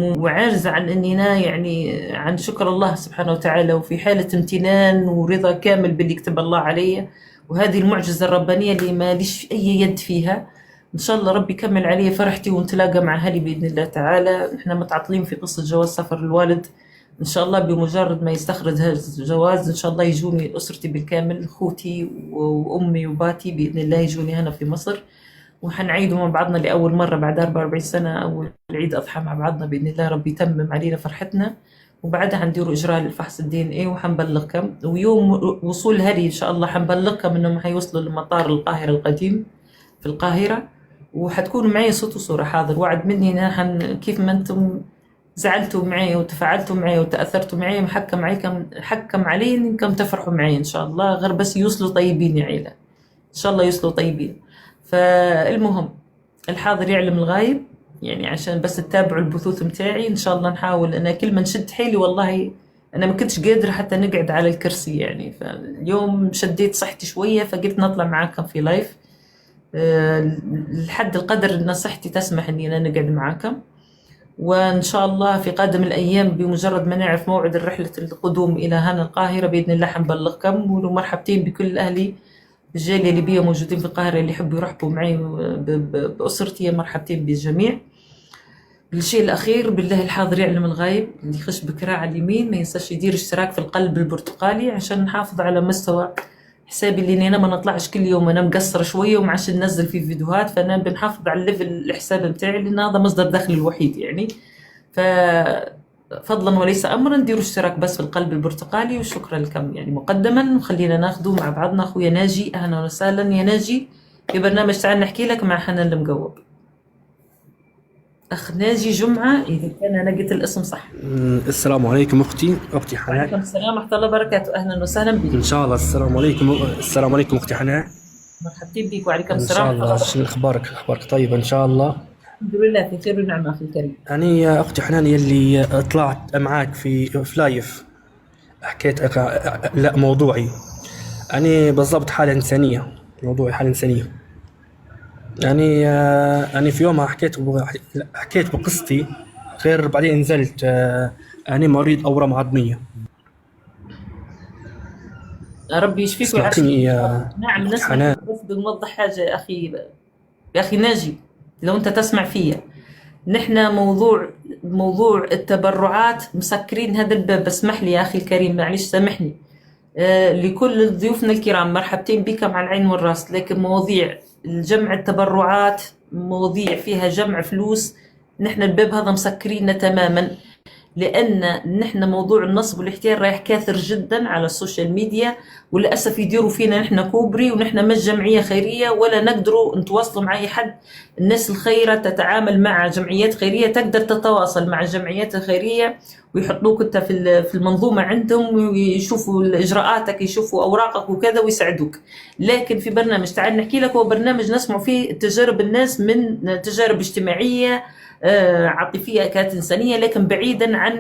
وعاجزة عن أننا يعني عن شكر الله سبحانه وتعالى، وفي حالة امتنان ورضا كامل باللي كتب الله علي. وهذه المعجزة الربانية اللي ما ليش أي يد فيها. إن شاء الله ربي يكمل علي فرحتي ونتلاقى مع أهلي بإذن الله تعالى. إحنا متعطلين في قصة جواز سفر الوالد، إن شاء الله بمجرد ما يستخرج هذا الجواز إن شاء الله يجوني أسرتي بالكامل، أخوتي وأمي وباتي بإذن الله يجوني هنا في مصر، وحنعيدوا مع بعضنا لأول مرة بعد 44 سنة أول عيد أضحى مع بعضنا بإذن الله. ربي يتمم علينا فرحتنا، وبعدها حنديروا إجراء للفحص الDNA وحنبلغكم. ويوم وصول هري إن شاء الله حنبلغكم إنهم حيوصلوا لمطار القاهرة القديم في القاهرة، وحتكونوا معي صوت وصورة حاضر. وعد مني إن كيف ما أنتم زعلتوا معي وتفاعلتوا معي وتأثرتوا معي، حكم علي إنكم تفرحوا معي إن شاء الله، غير بس يوصلوا طيبين يا عيلة، إن شاء الله يوصلوا طيبين. فالمهم الحاضر يعلم الغايب، يعني عشان بس تتابعوا البثوث متاعي إن شاء الله. نحاول أنا كل ما نشد حيلي، والله أنا ما كنتش قادرة حتى نقعد على الكرسي يعني، فاليوم شديت صحتي شوية فقلت نطلع معاكم في لايف لحد القدر إن صحتي تسمح إني أنا نقعد معاكم. وإن شاء الله في قادم الأيام بمجرد ما نعرف موعد الرحلة القدوم إلى هنا القاهرة بإذن الله حنبلغكم. ومرحبتين بكل أهلي الجالية الليبية موجودين في القاهرة اللي يحبوا يرحبوا معي بأسرتي، مرحبتين بالجميع. الشيء الأخير بالله الحاضر يعلم الغايب، اللي يخش بكرة على اليمين ما ينساش يدير اشتراك في القلب البرتقالي عشان نحافظ على مستوى حسابي، اللي أنا ما نطلعش كل يوم، أنا مقصرة شوية وما عادش ننزل فيه فيديوهات، فأنا بنحافظ على الليفل الحساب متاعي لأن هذا مصدر دخلي الوحيد يعني. فضلا وليس أمرا ديروا اشتراك بس في القلب البرتقالي، وشكرا لكم يعني مقدما. وخلينا ناخذوا مع بعضنا أخويا ناجي. أهلا وسهلا يا ناجي في برنامج تعال نحكي لك مع حنان المقوب. أخ ناجي جمعة إذا كان أنا قلت الاسم صح. السلام عليكم أختي حنان. وعليكم السلام ورحمة الله وبركاته، أهلا وسهلا بك. إن شاء الله. السلام عليكم أختي حنان. مرحبتين بك. وعليكم إن السلام شاء ورحمة الله. الله. شنو أخبارك طيبة إن شاء الله؟ الحمد لله في خير ونعمة أخي الكريم. يعني يا أختي حنان يلي طلعت معاك في لايف حكيت لا موضوعي يعني بالضبط حالة إنسانية، موضوعي حالة إنسانية. يعني في يومها حكيت بقصتي، غير بعدين نزلت أنا مريض أورام عظمية. ربي يشفيك سمعتني ويعافيك. يا نعم أختي نسمع. حنان؟ بس بنوضح حاجة يا أخي ناجي، لو أنت تسمع فيا، نحن موضوع التبرعات مسكرين هذا الباب. اسمح لي يا أخي الكريم، معلش سامحني. لكل ضيوفنا الكرام مرحبتين بكم على العين والراس، لكن مواضيع الجمع التبرعات مواضيع فيها جمع فلوس، نحن الباب هذا مسكرينه تماما، لأن نحن موضوع النصب والاحتيال رايح كاثر جدا على السوشيال ميديا، وللأسف يديروا فينا نحن كوبري، ونحن مش جمعية خيرية ولا نقدروا نتواصلوا مع أي حد. الناس الخيرة تتعامل مع جمعيات خيرية، تقدر تتواصل مع الجمعيات الخيرية ويحطوك انت في المنظومة عندهم، ويشوفوا إجراءاتك، يشوفوا أوراقك وكذا ويساعدوك. لكن في برنامج تعال نحكي لك هو برنامج نسمع فيه تجارب الناس من تجارب اجتماعية عاطفية كانت إنسانية، لكن بعيدا عن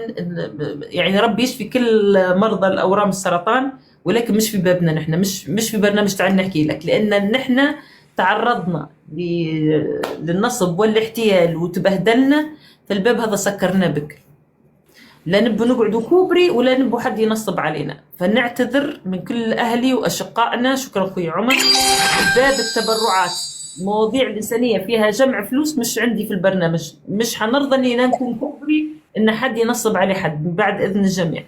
يعني ربي يشفي كل مرضى الأورام السرطان، ولكن مش في بابنا نحن، مش في برنامج تعال نحكي لك، لأن نحن تعرضنا للنصب والاحتيال وتبهدلنا، فالباب هذا سكرنا بك. لا نبو نقعدوا كوبري ولا نبو حد ينصب علينا، فنعتذر من كل أهلي وأشقائنا. شكرا أخوي عمر. باب التبرعات مواضيع الإنسانية فيها جمع فلوس مش عندي في البرنامج، مش حنرضى إننا نكون كوبري إن حد ينصب على حد بعد إذن الجميع.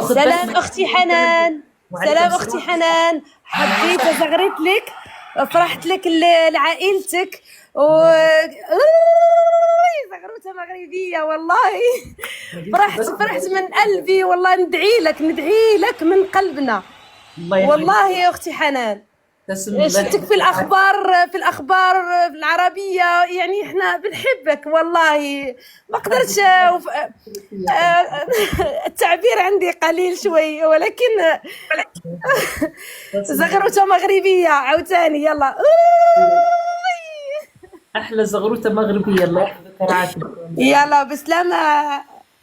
سلام أختي حنان. سلام أختي حنان، حبيت أزغرت لك، فرحت لك لعائلتك زغروتة مغربية والله. فرحت من قلبي والله. ندعي لك من قلبنا والله يا أختي حنان. شفتك في الأخبار العربية، يعني إحنا بنحبك والله. ما قدرتش التعبير عندي قليل شوي، ولكن زغروتة مغربية عاوتاني. يلا أحلى زغروتة مغربية، الله يحفظك ورعاك. يلا بسلامة،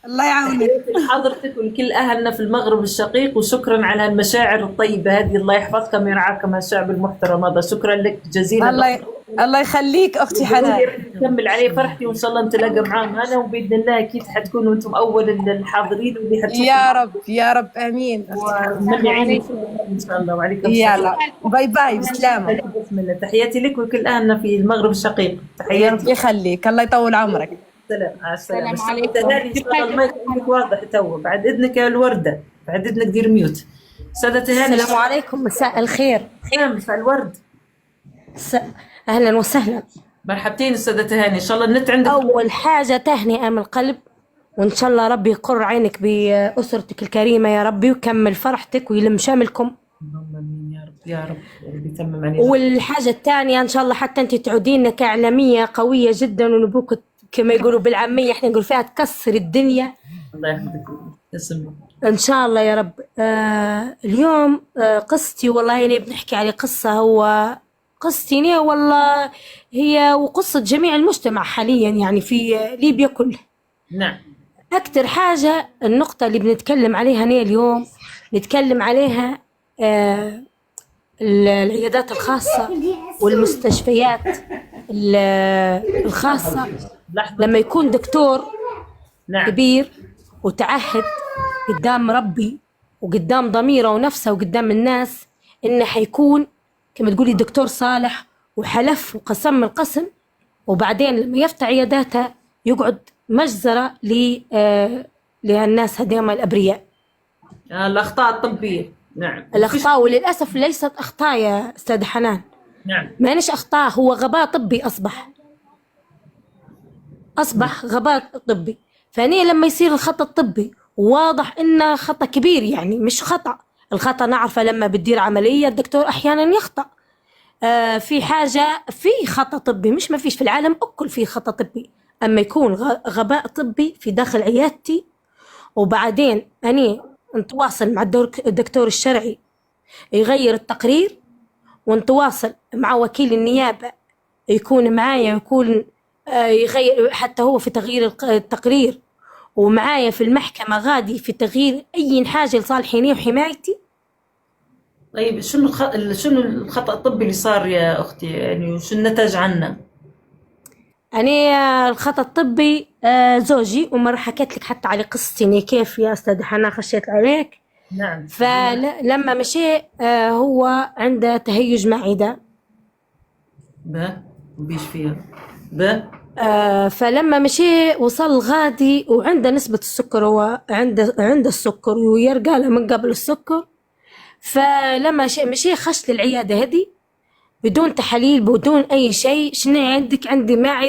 الله يعاونك. حضرتك ولكل أهلنا في المغرب الشقيق، وشكرا على المشاعر الطيبة هذه، الله يحفظكم ويرعاكم الشعب المحترم هذا. شكرا لك جزيلا. الله يخليك اختي حنان. نكمل عليه فرحتي، وان شاء الله نتلاقى معاهم انا، وباذن الله اكيد حتكونوا انتم اول الحاضرين واللي حتشوفوا. يا رب يا رب امين اختي حنان. وملي عينك ان شاء الله. وعليكم السلام. يلا باي باي بسلامة. بسم الله، تحياتي لك ولكل اهلنا في المغرب الشقيق، يا رب تحياتي. يخليك، الله يطول عمرك. السلام، على السلامة. السلام عليكم. تهاني ان شاء الله المايك عندك واضح تو، بعد اذنك يا الوردة، بعد اذنك دير ميوت. سادة تهاني. السلام عليكم، مساء الخير. مساء الورد. س... أهلا وسهلا. مرحبتين استاذة تهاني، ان شاء الله النت عندك. أول حاجة تهنئة من القلب، وإن شاء الله ربي يقر عينك بأسرتك الكريمة يا ربي، ويكمل فرحتك ويلم شاملكم. اللهم امين يا رب يا رب، ربي يتمم علينا. والحاجة الثانية إن شاء الله حتى أنت تعودين كإعلامية قوية جدا، ونبوك كما يقولوا بالعامية إحنا نقول فيها تكسر الدنيا الله يحفظك. اسم. إن شاء الله يا رب. اليوم قصتي والله يعني بنحكي على قصة، هو قصتي أنا والله هي وقصة جميع المجتمع حاليا يعني في ليبيا كلها. نعم. أكتر حاجة النقطة اللي بنتكلم عليها أنا اليوم نتكلم عليها العيادات الخاصة والمستشفيات الخاصة. لحظة. لما يكون دكتور نعم. كبير وتعهد قدام ربي وقدام ضميره ونفسه وقدام الناس إنه حيكون كما تقولي دكتور صالح، وحلف وقسم القسم، وبعدين لما يفتح عياداته يقعد مجزرة للناس هذيما الأبرياء. الأخطاء الطبية. نعم. الأخطاء، وللأسف ليست أخطاء يا أستاذ حنان. نعم. ما نش أخطاء، هو غباء طبي أصبح غباء طبي. فأني لما يصير الخطأ الطبي واضح إنه خطأ كبير، يعني مش خطأ، الخطأ نعرفه لما بتدير عملية الدكتور أحيانا يخطأ. في حاجة في خطأ طبي، مش ما فيش في العالم أكل في خطأ طبي، أما يكون غباء طبي في داخل عيادتي، وبعدين أني نتواصل مع الدكتور الشرعي يغير التقرير، ونتواصل مع وكيل النيابة يكون معايا، يكون يغير حتى هو في تغيير التقرير، ومعايا في المحكمة غادي في تغيير أي حاجة لصالحيني وحمايتي. طيب شنو الخطأ الطبي اللي صار يا أختي يعني، وشو النتج عنه؟ أنا الخطأ الطبي زوجي، ومرة حكيت لك حتى على قصتي كيف يا أستاذ حنا خشيت عليك. نعم. فلما مشي هو عنده تهيج معدة. وبيش فيها فلما مشي وصل غادي وعنده نسبة السكر، هو عنده السكر ويرقى له من قبل السكر. فلما مشي خش للعيادة هذه بدون تحاليل بدون أي شيء. شنو عندك؟ عندي معي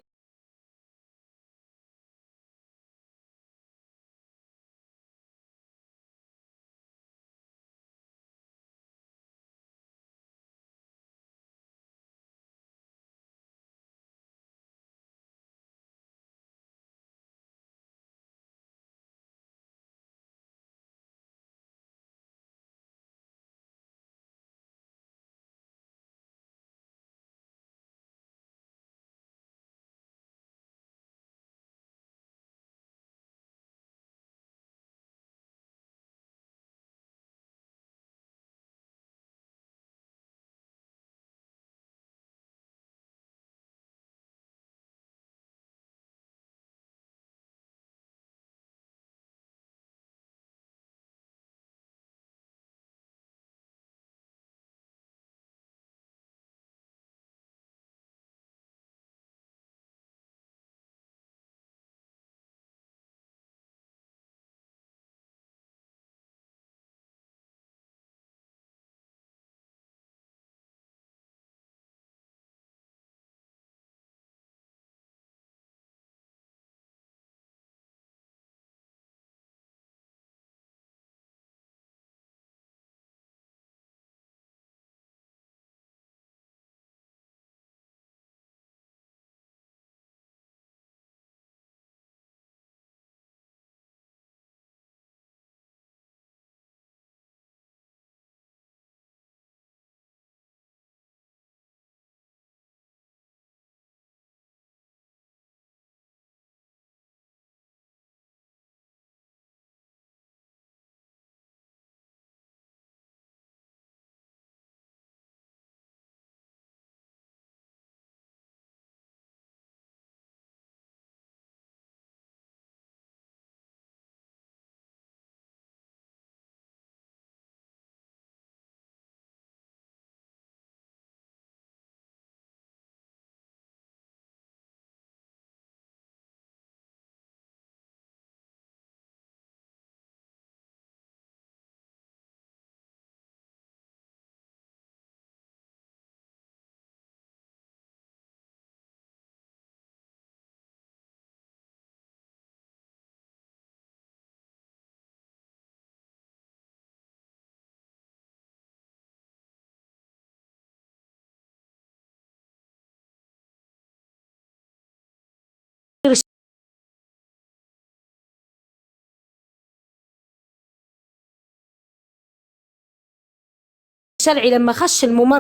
الشرعي لما خش الممرض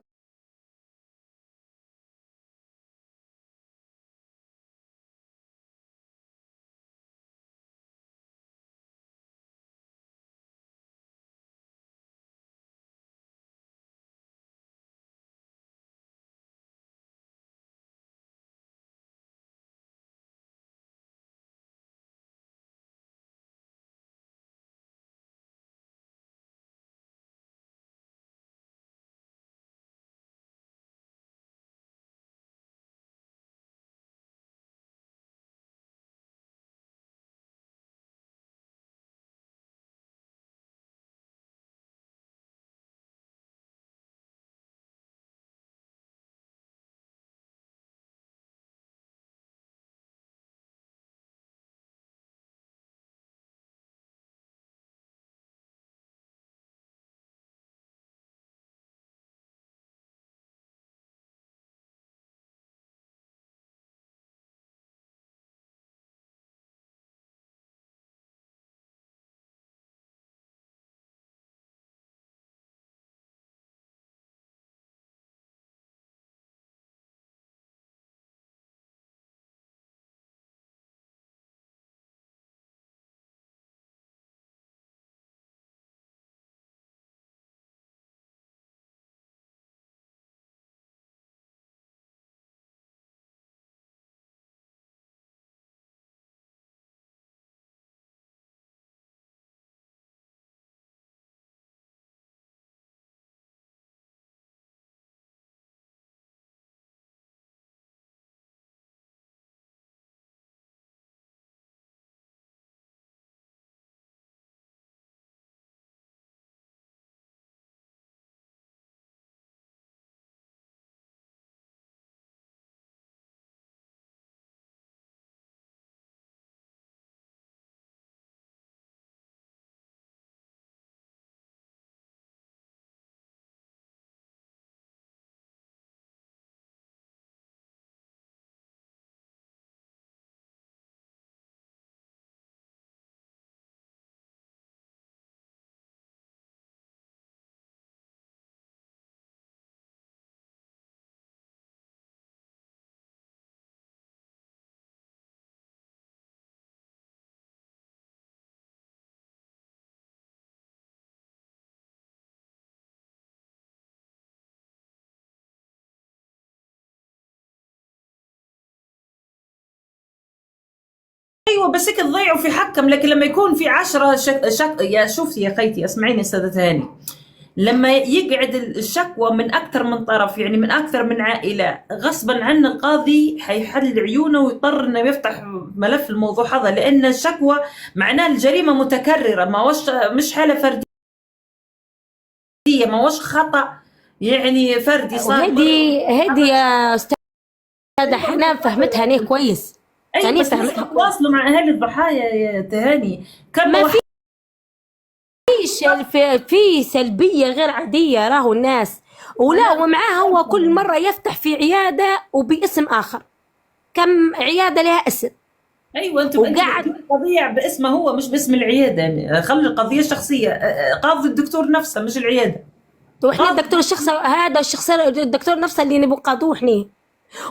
ايوه بس هيك تضيعوا في حكم، لكن لما يكون في 10 يا شوفي يا خيتي اسمعيني استاذة هاني، لما يقعد الشكوى من اكثر من طرف، يعني من اكثر من عائله، غصبا عن القاضي حيحل عيونه ويضطر انه يفتح ملف الموضوع هذا، لان الشكوى معناه الجريمه متكرره، ما وش مش حاله فرديه، ما وش خطا يعني فردي صار. هدي يا استاذة حنان فهمتها هني كويس. ايوه هني بس فهمتها كويس. تواصلوا مع اهالي الضحايا يا تهاني، كم ما واحد في سلبية غير عادية راهو الناس، ولا ومعاه هو كل مرة يفتح في عيادة وباسم آخر، كم عيادة لها اسم. ايوه انتم وقاعد القضيه باسمه هو مش باسم العياده، يعني خلي القضيه شخصيه، قاضي الدكتور نفسه مش العياده. واحنا الدكتور الشخص هذا الشخص الدكتور نفسه اللي نبغى قاضوه احنا.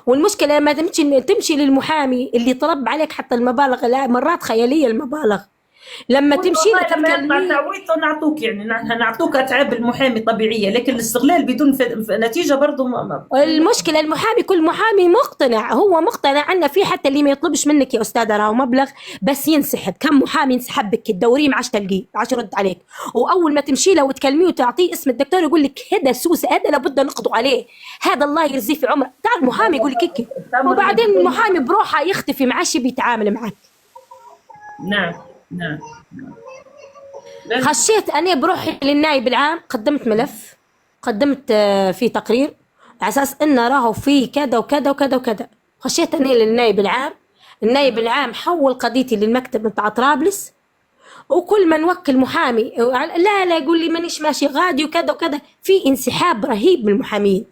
والمشكلة لما تمشي للمحامي اللي طلب عليك حتى المبالغ، لا مرات خيالية المبالغ، لما تمشي له لما يطلع تتكلمي. تعويض نعطوك، يعني نعطوك اتعاب المحامي طبيعيه، لكن الاستغلال بدون نتيجه برضه المشكلة المحامي كل محامي مقتنع، هو مقتنع أن في حتى اللي ما يطلبش منك يا أستاذة راهو مبلغ بس ينسحب. كم محامي ينسحب بك تدوريه ما عادش تلقيه، ما عادش يرد عليك، وأول ما تمشي له وتكلميه وتعطيه اسم الدكتور يقول لك هذا سوسة، هذا لابد نقضوا عليه، هذا الله يرزيه في عمره. تعال المحامي يقول لك هيك، وبعدين المحامي بروحه يختفي ما عادش بيتعامل معك. نعم نعم. خشيت أنا بروحي للنائب العام، قدمت ملف، قدمت فيه تقرير على أساس إنه راهو فيه كذا وكذا وكذا وكذا. خشيت أنا للنائب العام، النائب العام حول قضيتي للمكتب بتاع طرابلس، وكل ما نوكل محامي لا يقول لي مانيش ماشي غادي وكذا وكذا. في انسحاب رهيب من المحامين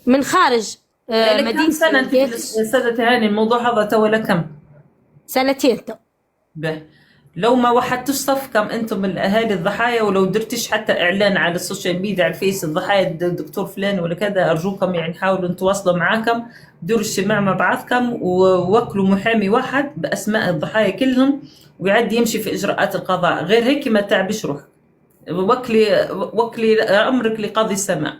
من خارج مدينة. كم سنه انت استاذه هاني الموضوع هذا تو ولا كم؟ سنتين تو. به لو ما وحدتوش صفكم انتم الاهالي الضحايا، ولو درتش حتى اعلان على السوشيال ميديا على الفيس الضحايا الدكتور فلان ولا كذا، ارجوكم يعني حاولوا تواصلوا معاكم، ديروا اجتماع مع بعضكم ووكلوا محامي واحد باسماء الضحايا كلهم ويعد يمشي في اجراءات القضاء. غير هيك ما تعبش روحك. وكلي امرك لقاضي السماء.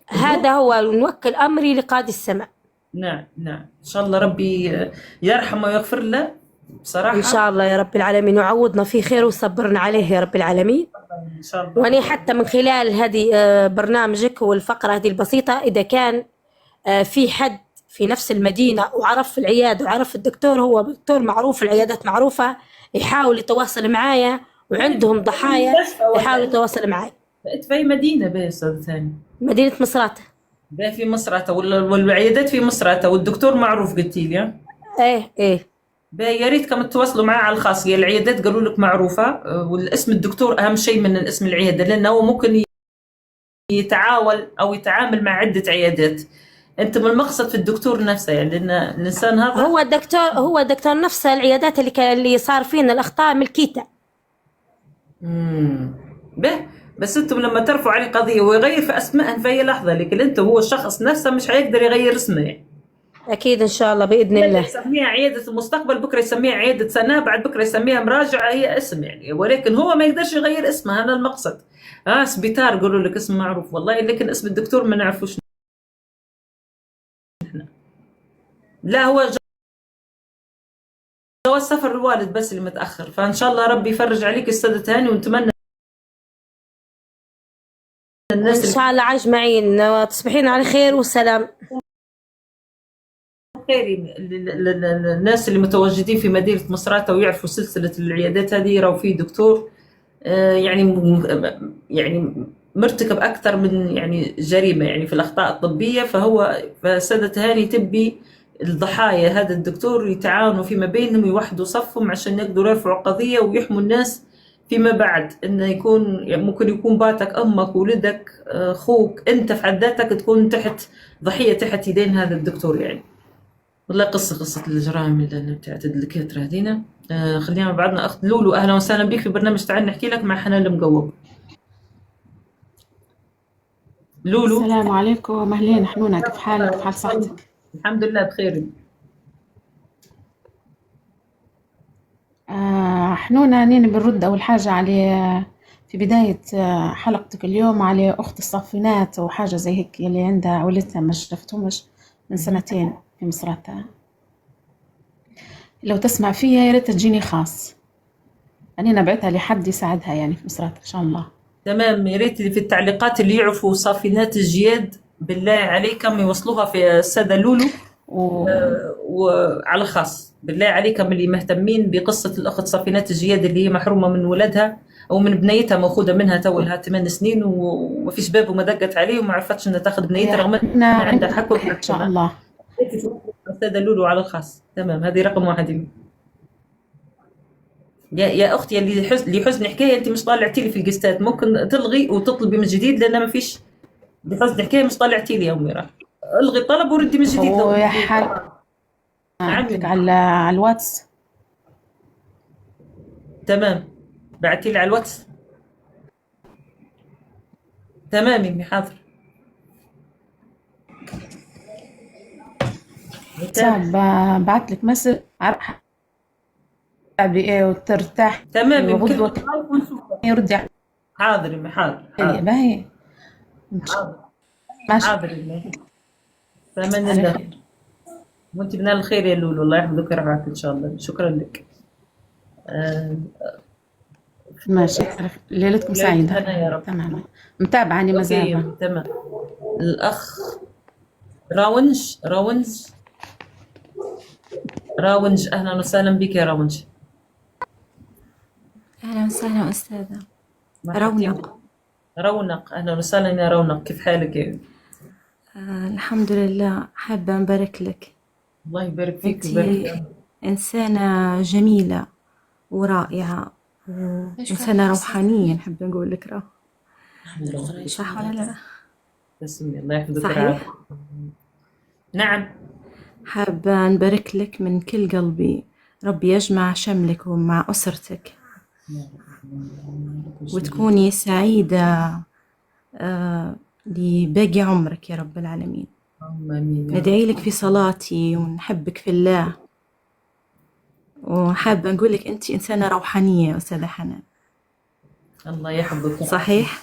هذا هو، نوكل أمري لقاضي السماء. نعم نعم، ان شاء الله ربي يرحمه ويغفر له بصراحه. إن شاء الله يا رب العالمين، وعوضنا فيه خير وصبرنا عليه يا رب العالمين. ان شاء الله. وأنا حتى من خلال هذه برنامجك والفقرة هذه البسيطة، إذا كان في حد في نفس المدينة وعرف العيادة وعرف الدكتور، هو دكتور معروف، العيادات معروفة، يحاول يتواصل معايا، وعندهم ضحايا يحاول يتواصل معايا. بقيت في أي مدينة بقى أستاذ ثاني؟ مدينة مصراتة. بقى في مصراتة والعيادات في مصراتة والدكتور معروف قلتي لي ها؟ إيه. بقى يا ريتكم تتواصلوا معاه على الخاص. هي العيادات قالوا لك معروفة، والاسم الدكتور أهم شيء من اسم العيادة، لأنه هو ممكن يتعاول أو يتعامل مع عدة عيادات. أنتم المقصد في الدكتور نفسه، يعني لأن الإنسان هذا هو دكتور نفسه. العيادات اللي صار فينا الأخطاء ملكيته. به بس انتم لما ترفعوا عليه قضيه ويغير في اسمائهم في اي لحظه، لكن انتم هو الشخص نفسه مش هيقدر يغير اسمه يعني. أكيد إن شاء الله بإذن الله. يسميها عياده المستقبل، بكره يسميها عياده سناء، بعد بكره يسميها مراجعه، هي اسم يعني، ولكن هو ما يقدرش يغير اسمه. هذا المقصد. سبيطار قولوا لك اسم معروف والله، لكن اسم الدكتور ما نعرفوش نحن. لا هو جواز سفر الوالد بس اللي متاخر، فان شاء الله ربي يفرج عليك استاذ تهاني، ونتمنى الناس إن شاء الله أجمعين تصبحين على خير والسلام. خيري الناس اللي متواجدين في مدينة مصراتة ويعرفوا سلسلة العيادات هذه، يراوا فيه دكتور يعني مرتكب أكثر من يعني جريمة يعني في الأخطاء الطبية. فسادة تهاني تبي الضحايا هذا الدكتور يتعاونوا فيما بينهم، يوحدوا صفهم عشان يقدروا يرفعوا قضية ويحموا الناس فيما بعد. إنه يكون يعني ممكن يكون باتك أمك ولدك أخوك، أنت في حد ذاتك تكون تحت ضحية تحت يدين هذا الدكتور يعني. والله قصة الجرائم اللي بتاعت الدكاترة هذينا. خلينا مع بعضنا. أخت لولو أهلا وسهلا بك في برنامج تعال نحكي لك مع حنان المقوب. لولو السلام عليكم، أهلين حنونة، كيف حالك؟ كيف حال صحتك؟ الحمد لله بخير. حنونة، أني بنرد أول حاجة على في بداية حلقتك اليوم على أخت الصافنات وحاجة زي هيك اللي عندها ولدتها ما شفتهمش من سنتين في مصراتها. لو تسمع فيها يا ريت تجيني خاص، أنا نبعتها لحد يساعدها يعني في مصراتها إن شاء الله. تمام، يا ريت في التعليقات اللي يعرفوا صافنات الجياد بالله عليكم يوصلوها في السادة لولو وعلى خاص. بالله عليكم اللي مهتمين بقصة الأخت صافنات الجياد اللي هي محرومة من ولدها أو من بنيتها، مأخوذة منها تو لها 8 سنين وما فيش باب وما دقت عليه وما عرفتش إنها تاخذ بنيتها رغم إن عندها حق إن شاء الله. السادة لولو على الخاص. تمام، هذه رقم 1. يا اختي اللي حزن حكايه انت مش طالعتي لي في القستات، ممكن تلغي وتطلبي من جديد لان ما فيش بحزن حكايه مش طالعتي لي يا امي. راح الغي الطلب وردي من جديد. ويا حال عندك على الواتس. تمام، بعتي لي على الواتس. تمام امي حاضر. بعت لك مسج ايه وترتاح. تمام يمكن يرد. حاضر امي حاضر. باهي ماشي. حاضر امي. فمن الله وانت بنال الخير يا لولو، الله يحفظك ويرعاك ان شاء الله. شكرا لك. ماشي، ليلتكم سعيدة يا رب. تمام، متابعني مازال. تمام. الأخ راونج أهلا وسهلا بك يا راونج. أهلا وسهلا أستاذة رونق أهلا وسهلا يا رونق، كيف حالك؟ الحمد لله، حابة نبارك لك. الله يبارك فيك أنت إنسانة جميلة ورائعة وإنسانة روحانية، نحب نقول لك صح ولا لا؟ تسمي الله يحفظك. صحيح. نعم، حابة نبارك لك من كل قلبي ربي يجمع شملك ومع أسرتك وتكوني سعيدة لباقي عمرك يا رب العالمين. اللهم امين يا رب. ندعي لك في صلاتي ونحبك في الله، وحابة نقول لك أنت إنسانة روحانية يا أستاذة حنان. الله يحفظك. صحيح؟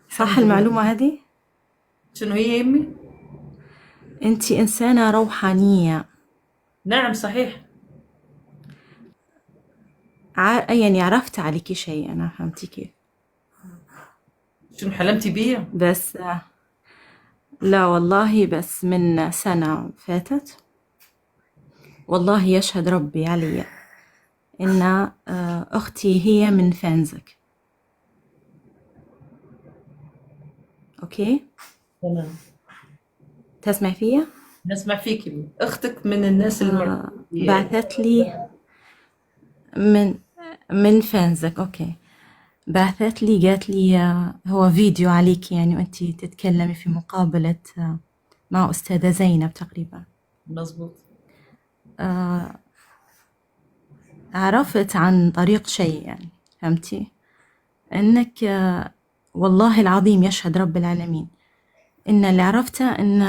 صح الحمد لله. المعلومة هذه؟ شنو هي يا امي؟ أنت إنسانة روحانية. نعم صحيح. يعني عرفت عليكي شيء، أنا فهمتي كيف. شنو حلمتي بيه؟ بس لا والله، بس من سنة فاتت والله يشهد ربي علي إن أختي هي من فانزك. أوكي؟ تمام. تسمع فيا؟ نسمع فيك. اختك من الناس بعثت لي من فانزك. أوكي، بعثت لي قالت لي هو فيديو عليك يعني، وأنت تتكلمي في مقابلة مع أستاذة زينب تقريبا. مزبوط. عرفت عن طريق شيء يعني، فهمتي؟ إنك والله العظيم يشهد رب العالمين إن اللي عرفته إن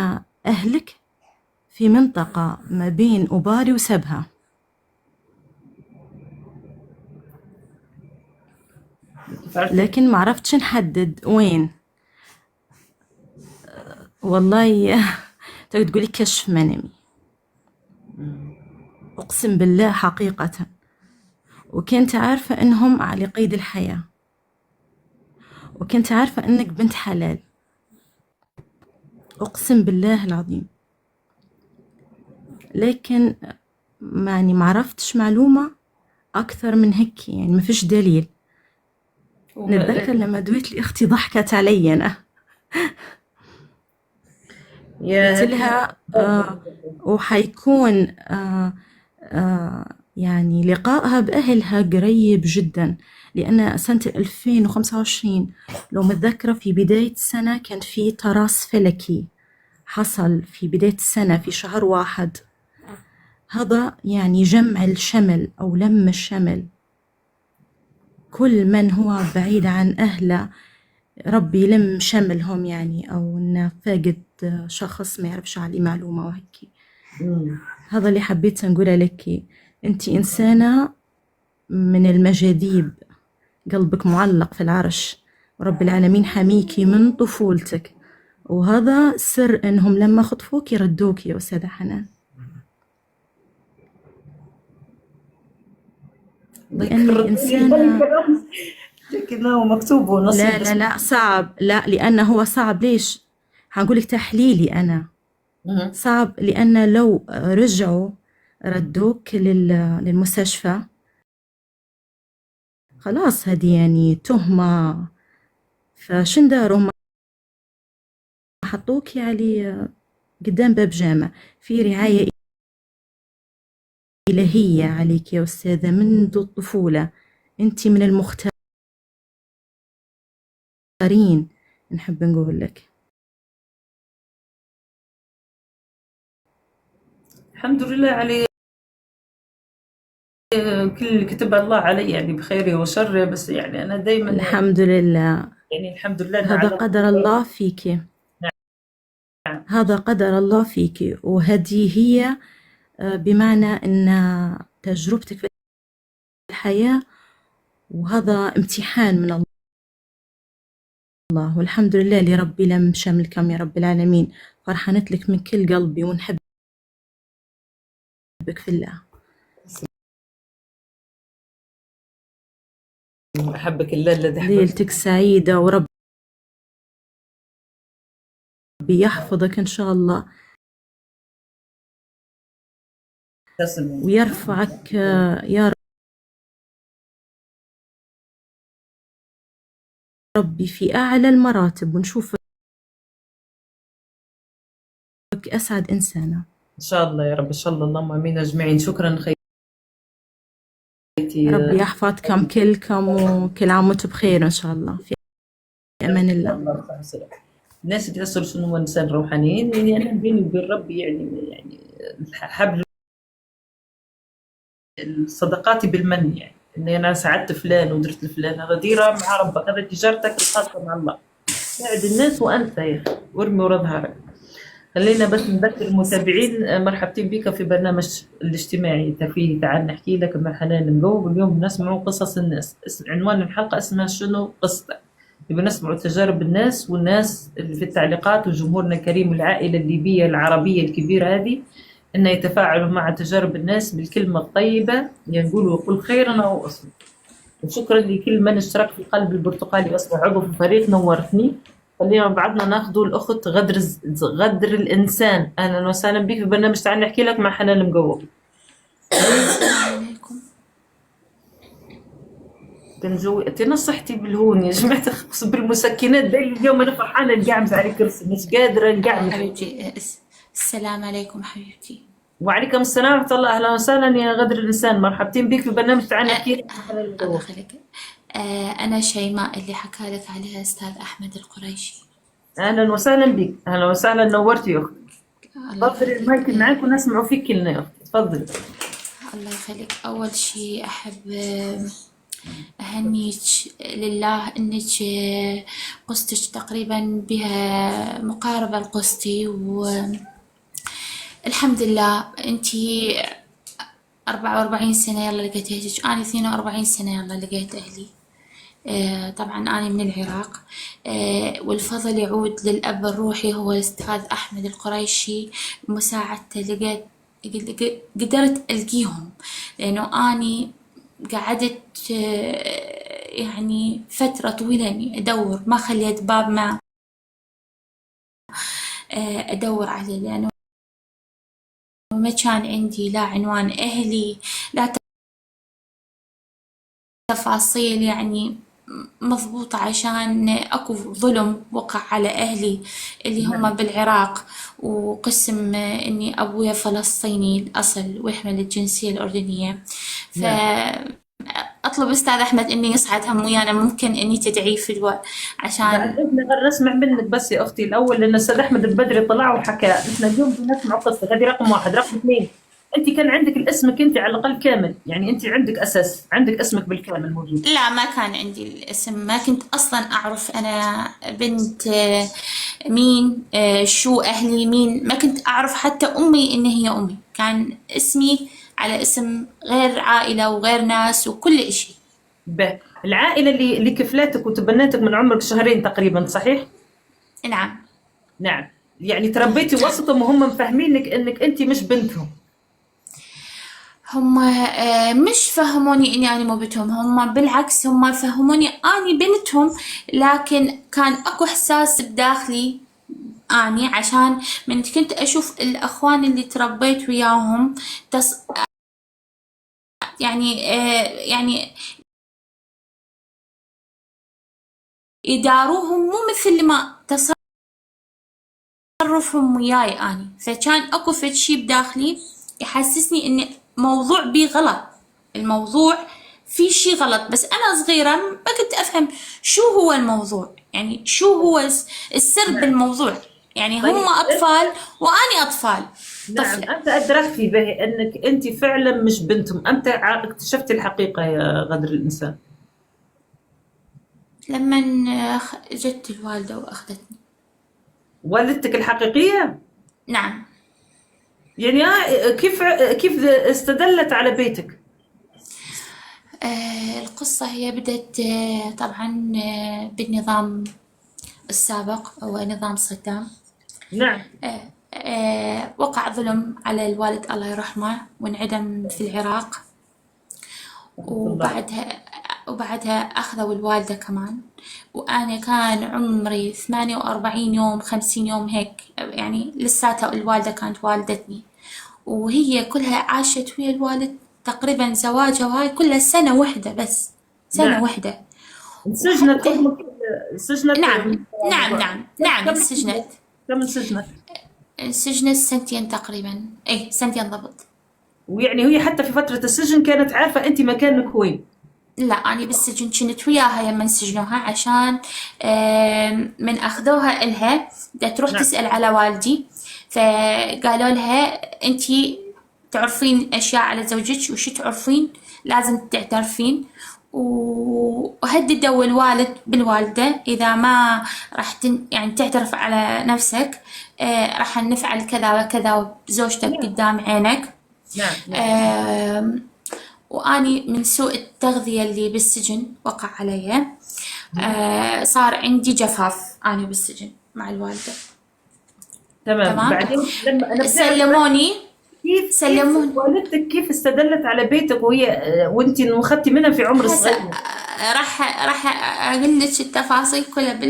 أهلك في منطقة ما بين أباري وسبها. لكن ما عرفتش نحدد وين. والله تقولي كشف منامي، أقسم بالله حقيقة. وكنت عارفة إنهم على قيد الحياة، وكنت عارفة إنك بنت حلال، أقسم بالله العظيم. لكن يعني ما عرفتش معلومة أكثر من هيك، يعني ما فيش دليل. نتذكر لما دويت لي أختي ضحكت علي أنا. قلت لها وحيكون يعني لقائها بأهلها قريب جدا، لأن سنة 2025 لو متذكرة في بداية السنة كان في تراس فلكي حصل في بداية السنة في شهر 1. هذا يعني جمع الشمل أو لم الشمل، كل من هو بعيد عن أهله ربي يلم شملهم يعني، أو إنه فاقد شخص ما يعرفش عليه معلومة وهيك. هذا اللي حبيت نقوله لك. أنت إنسانة من المجاذيب، قلبك معلق في العرش، ورب العالمين حميكي من طفولتك، وهذا سر إنهم لما خطفوك يردوك يا أستاذة حنان. لأني إنسانة لكنه مكتوب ونصيب. لا لا لا صعب، لا لأنه هو صعب. ليش؟ هنقولك تحليلي أنا. صعب لأن لو رجعوا ردوك للمستشفى خلاص هذه يعني تهمة. فشن داروا؟ ما حطوك يعني قدام باب جامع في رعاية إلهية عليك يا أستاذة منذ الطفولة. أنت من المختارين نحب نقول لك. الحمد لله علي كل اللي كتب الله علي يعني بخيره وشره، بس يعني أنا دايما الحمد لله، يعني الحمد لله هذا قدر الله فيك. نعم. هذا قدر الله فيك، وهذه هي بمعنى أن تجربتك في الحياة، وهذا امتحان من الله. والحمد لله لربي لم شملكم يا رب العالمين. فرحانت لك من كل قلبي ونحبك في الله. أحبك الله الذي أحبك. ليلتك سعيدة ورب يحفظك إن شاء الله تسلم. ويرفعك يا ربي في أعلى المراتب، ونشوفك أسعد إنسانة إن شاء الله يا رب، إن شاء الله. اللهم آمين أجمعين. شكرا خيتي. ربي يحفظكم كلكم، وكل عام وانتم بخير إن شاء الله. في أمان الله. الناس اللي يصلوا شنو هو إنسان روحانيين، يعني أنا بيني وبين ربي يعني حبل صدقاتي بالمن، يعني اني انا ساعدت فلان ودرت لفلان، هذا ديره مع ربك، هذا تجارتك الخاصه مع الله. ساعد الناس وانت يا اخي وارمي ورا ظهرك. خلينا بس نذكر المتابعين، مرحبتين بك في برنامج الاجتماعي الترفيهي تعال نحكي لك مع حنان مقوب. اليوم نسمع قصص الناس، عنوان الحلقة اسمها شنو قصتك. يبقى نسمع تجارب الناس والناس اللي في التعليقات، وجمهورنا الكريم والعائلة الليبية العربية الكبيرة هذه أن يتفاعلوا مع تجارب الناس بالكلمة الطيبة، يقولوا قل خيرا أو أصمت. وشكرا لكل من اشترك في القلب البرتقالي أصبح عضو في الفريق، نورتني. خلينا بعضنا ناخذوا الأخت غدر الإنسان. أهلا وسهلا بك في برنامج تعال نحكي لك مع حنان المقوب. السلام عليكم. انت نصحتي بالهون يا جماعة، بالمسكنات ده اليوم أنا فرحانة نقعمز على الكرسي مش قادرة نقعمز. حبيبتي السلام عليكم حبيبتي. وعليكم السلام ورحمة الله. أهلا وسهلا يا غدر الإنسان، مرحبتين بك في برنامج تعال نحكي لك مع حنان الله المقوب. يخليك. أنا شيماء اللي حكى لك عليها أستاذ أحمد القريشي. أهلا وسهلا بك، أهلا وسهلا، نورتي يا أختي. الله تفضلي يخليك. المايك معاك ونسمعوا فيك كلنا يا أختي، تفضلي. الله يخليك. أول شيء أحب أهنيك لله إنك قصتك تقريبا بها مقاربة لقصتي، والحمد لله. أنتي 44 سنة يلا لقيت أهلك، أنا 42 سنة يلا لقيت أهلي. طبعا أنا من العراق، والفضل يعود للأب الروحي هو الأستاذ أحمد القريشي. مساعدته لقيت قدرت ألقيهم، لأنه أني قعدت يعني فترة طويلة إني أدور، ما خليت باب ما أدور عليه، لأنه ما كان عندي لا عنوان أهلي لا تفاصيل يعني مضبوطة، عشان أكو ظلم وقع على أهلي اللي هم بالعراق، وقسم إني أبويا فلسطيني الأصل ويحمل الجنسية الأردنية. فأطلب أستاذ أحمد إني يصعد هم ويانا، ممكن إني تدعي في عشان احنا نسمع منك بس يا اختي الاول، لان الاستاذ احمد البدري طلع وحكى. احنا اليوم بنسمع قصتك، هذه رقم واحد. رقم اثنين، انت كان عندك الاسمك انت على الاقل كامل، يعني انت عندك اساس، عندك اسمك بالكامل موجود. لا، ما كان عندي الاسم، ما كنت أصلا أعرف أنا بنت مين، شو أهلي مين، ما كنت أعرف حتى أمي إن هي أمي. كان اسمي على اسم غير عائلة وغير ناس وكل إشي. العائله اللي كفلتك وتبنتك من عمرك شهرين تقريبا، صحيح؟ نعم. نعم، يعني تربيتي وسطهم وهم مفهمينك انك انت مش بنتهم. هم مش فهموني إني أنا مو بنتهم، هم بالعكس هم فهموني أني بنتهم، لكن كان أكو إحساس بداخلي أني، عشان من كنت أشوف الأخوان اللي تربيت وياهم يعني يداروهم مو مثل ما تصرفهم وياي أني، فكان أكو فد شي بداخلي يحسسني إن موضوع بي غلط، الموضوع في شي غلط. بس أنا صغيرة ما كنت أفهم شو هو الموضوع، يعني شو هو السر بالموضوع، يعني هم أطفال وأنا أطفال. نعم، أنت أدركتي به أنك أنت فعلا مش بنتهم، أنت اكتشفتي الحقيقة يا غدر الإنسان لما جت الوالدة وأخذتني. والدتك الحقيقية؟ نعم. يعني كيف استدلت على بيتك؟ القصة هي بدت طبعا بالنظام السابق، هو نظام صدام. نعم. وقع ظلم على الوالد الله يرحمه وانعدم في العراق، وبعدها أخذوا الوالدة كمان، وأنا كان عمري 48 يوم 50 يوم هيك، يعني لساتها الوالدة كانت والدتني، وهي كلها عاشت ويا الوالد تقريبا زواجها وهاي كلها سنة واحدة بس، سنة نعم. واحدة. سجنت أمك؟ سجنت؟ نعم سجنت. كم سجنت؟ سجنت سنتين تقريبا، سنتين ضبط. ويعني هي حتى في فترة السجن كانت عارفة أنت مكانك وين؟ لا، أنا بالسجن كنت وياها يمن سجنوها، عشان من أخذوها إلها بدها تروح تسأل على والدي، فقالوا لها أنتي تعرفين أشياء على زوجك وش تعرفين لازم تعترفين، وهددوا الوالد بالوالدة إذا ما راح يعني تعترف على نفسك راح نفعل كذا وكذا بزوجتك قدام عينك. نعم. وأني من سوء التغذية اللي بالسجن وقع علي صار عندي جفاف أنا بالسجن مع الوالدة. تمام. بعدين لما أنا سلموني كيف والدتك كيف استدلت على بيتك وانت انخذتي منها في عمر صغير؟ راح اقول لك التفاصيل كلها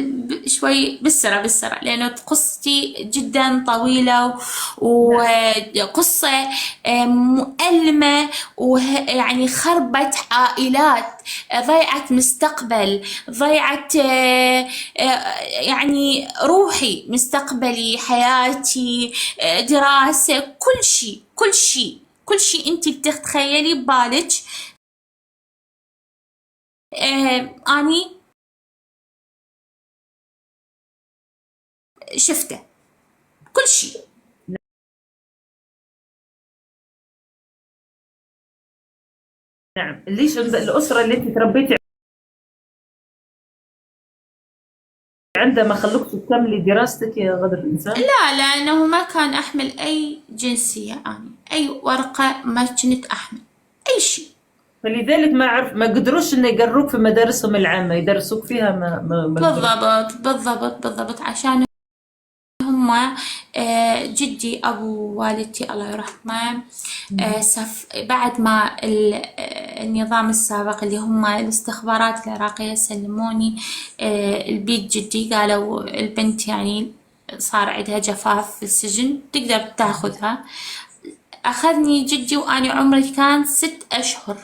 شوي بالسرعه لانه قصتي جدا طويله وقصه مؤلمه، ويعني خربت عائلات، ضيعت مستقبل، ضيعت يعني روحي، مستقبلي، حياتي، دراسه، كل شيء انت بتتخيلي ببالك اني شفته، كل شيء. نعم. ليش الأسرة اللي انت تربيتي عندها ما خلوكي تكملي دراستك يا غدر الإنسان؟ لا، لأنه ما كان أحمل أي جنسية، أنا أي ورقة ما كنت أحمل أي شيء، فلذلك ما قدروش إنه يقروك في مدارسهم العامة، يدرسوك فيها بالضبط عشان هم جدي أبو والدتي الله يرحمه بعد ما النظام السابق اللي هم الاستخبارات العراقية سلموني البيت جدي، قالوا البنت يعني صار عندها جفاف في السجن تقدر تاخذها. أخذني جدي وأنا عمري كان 6 أشهر،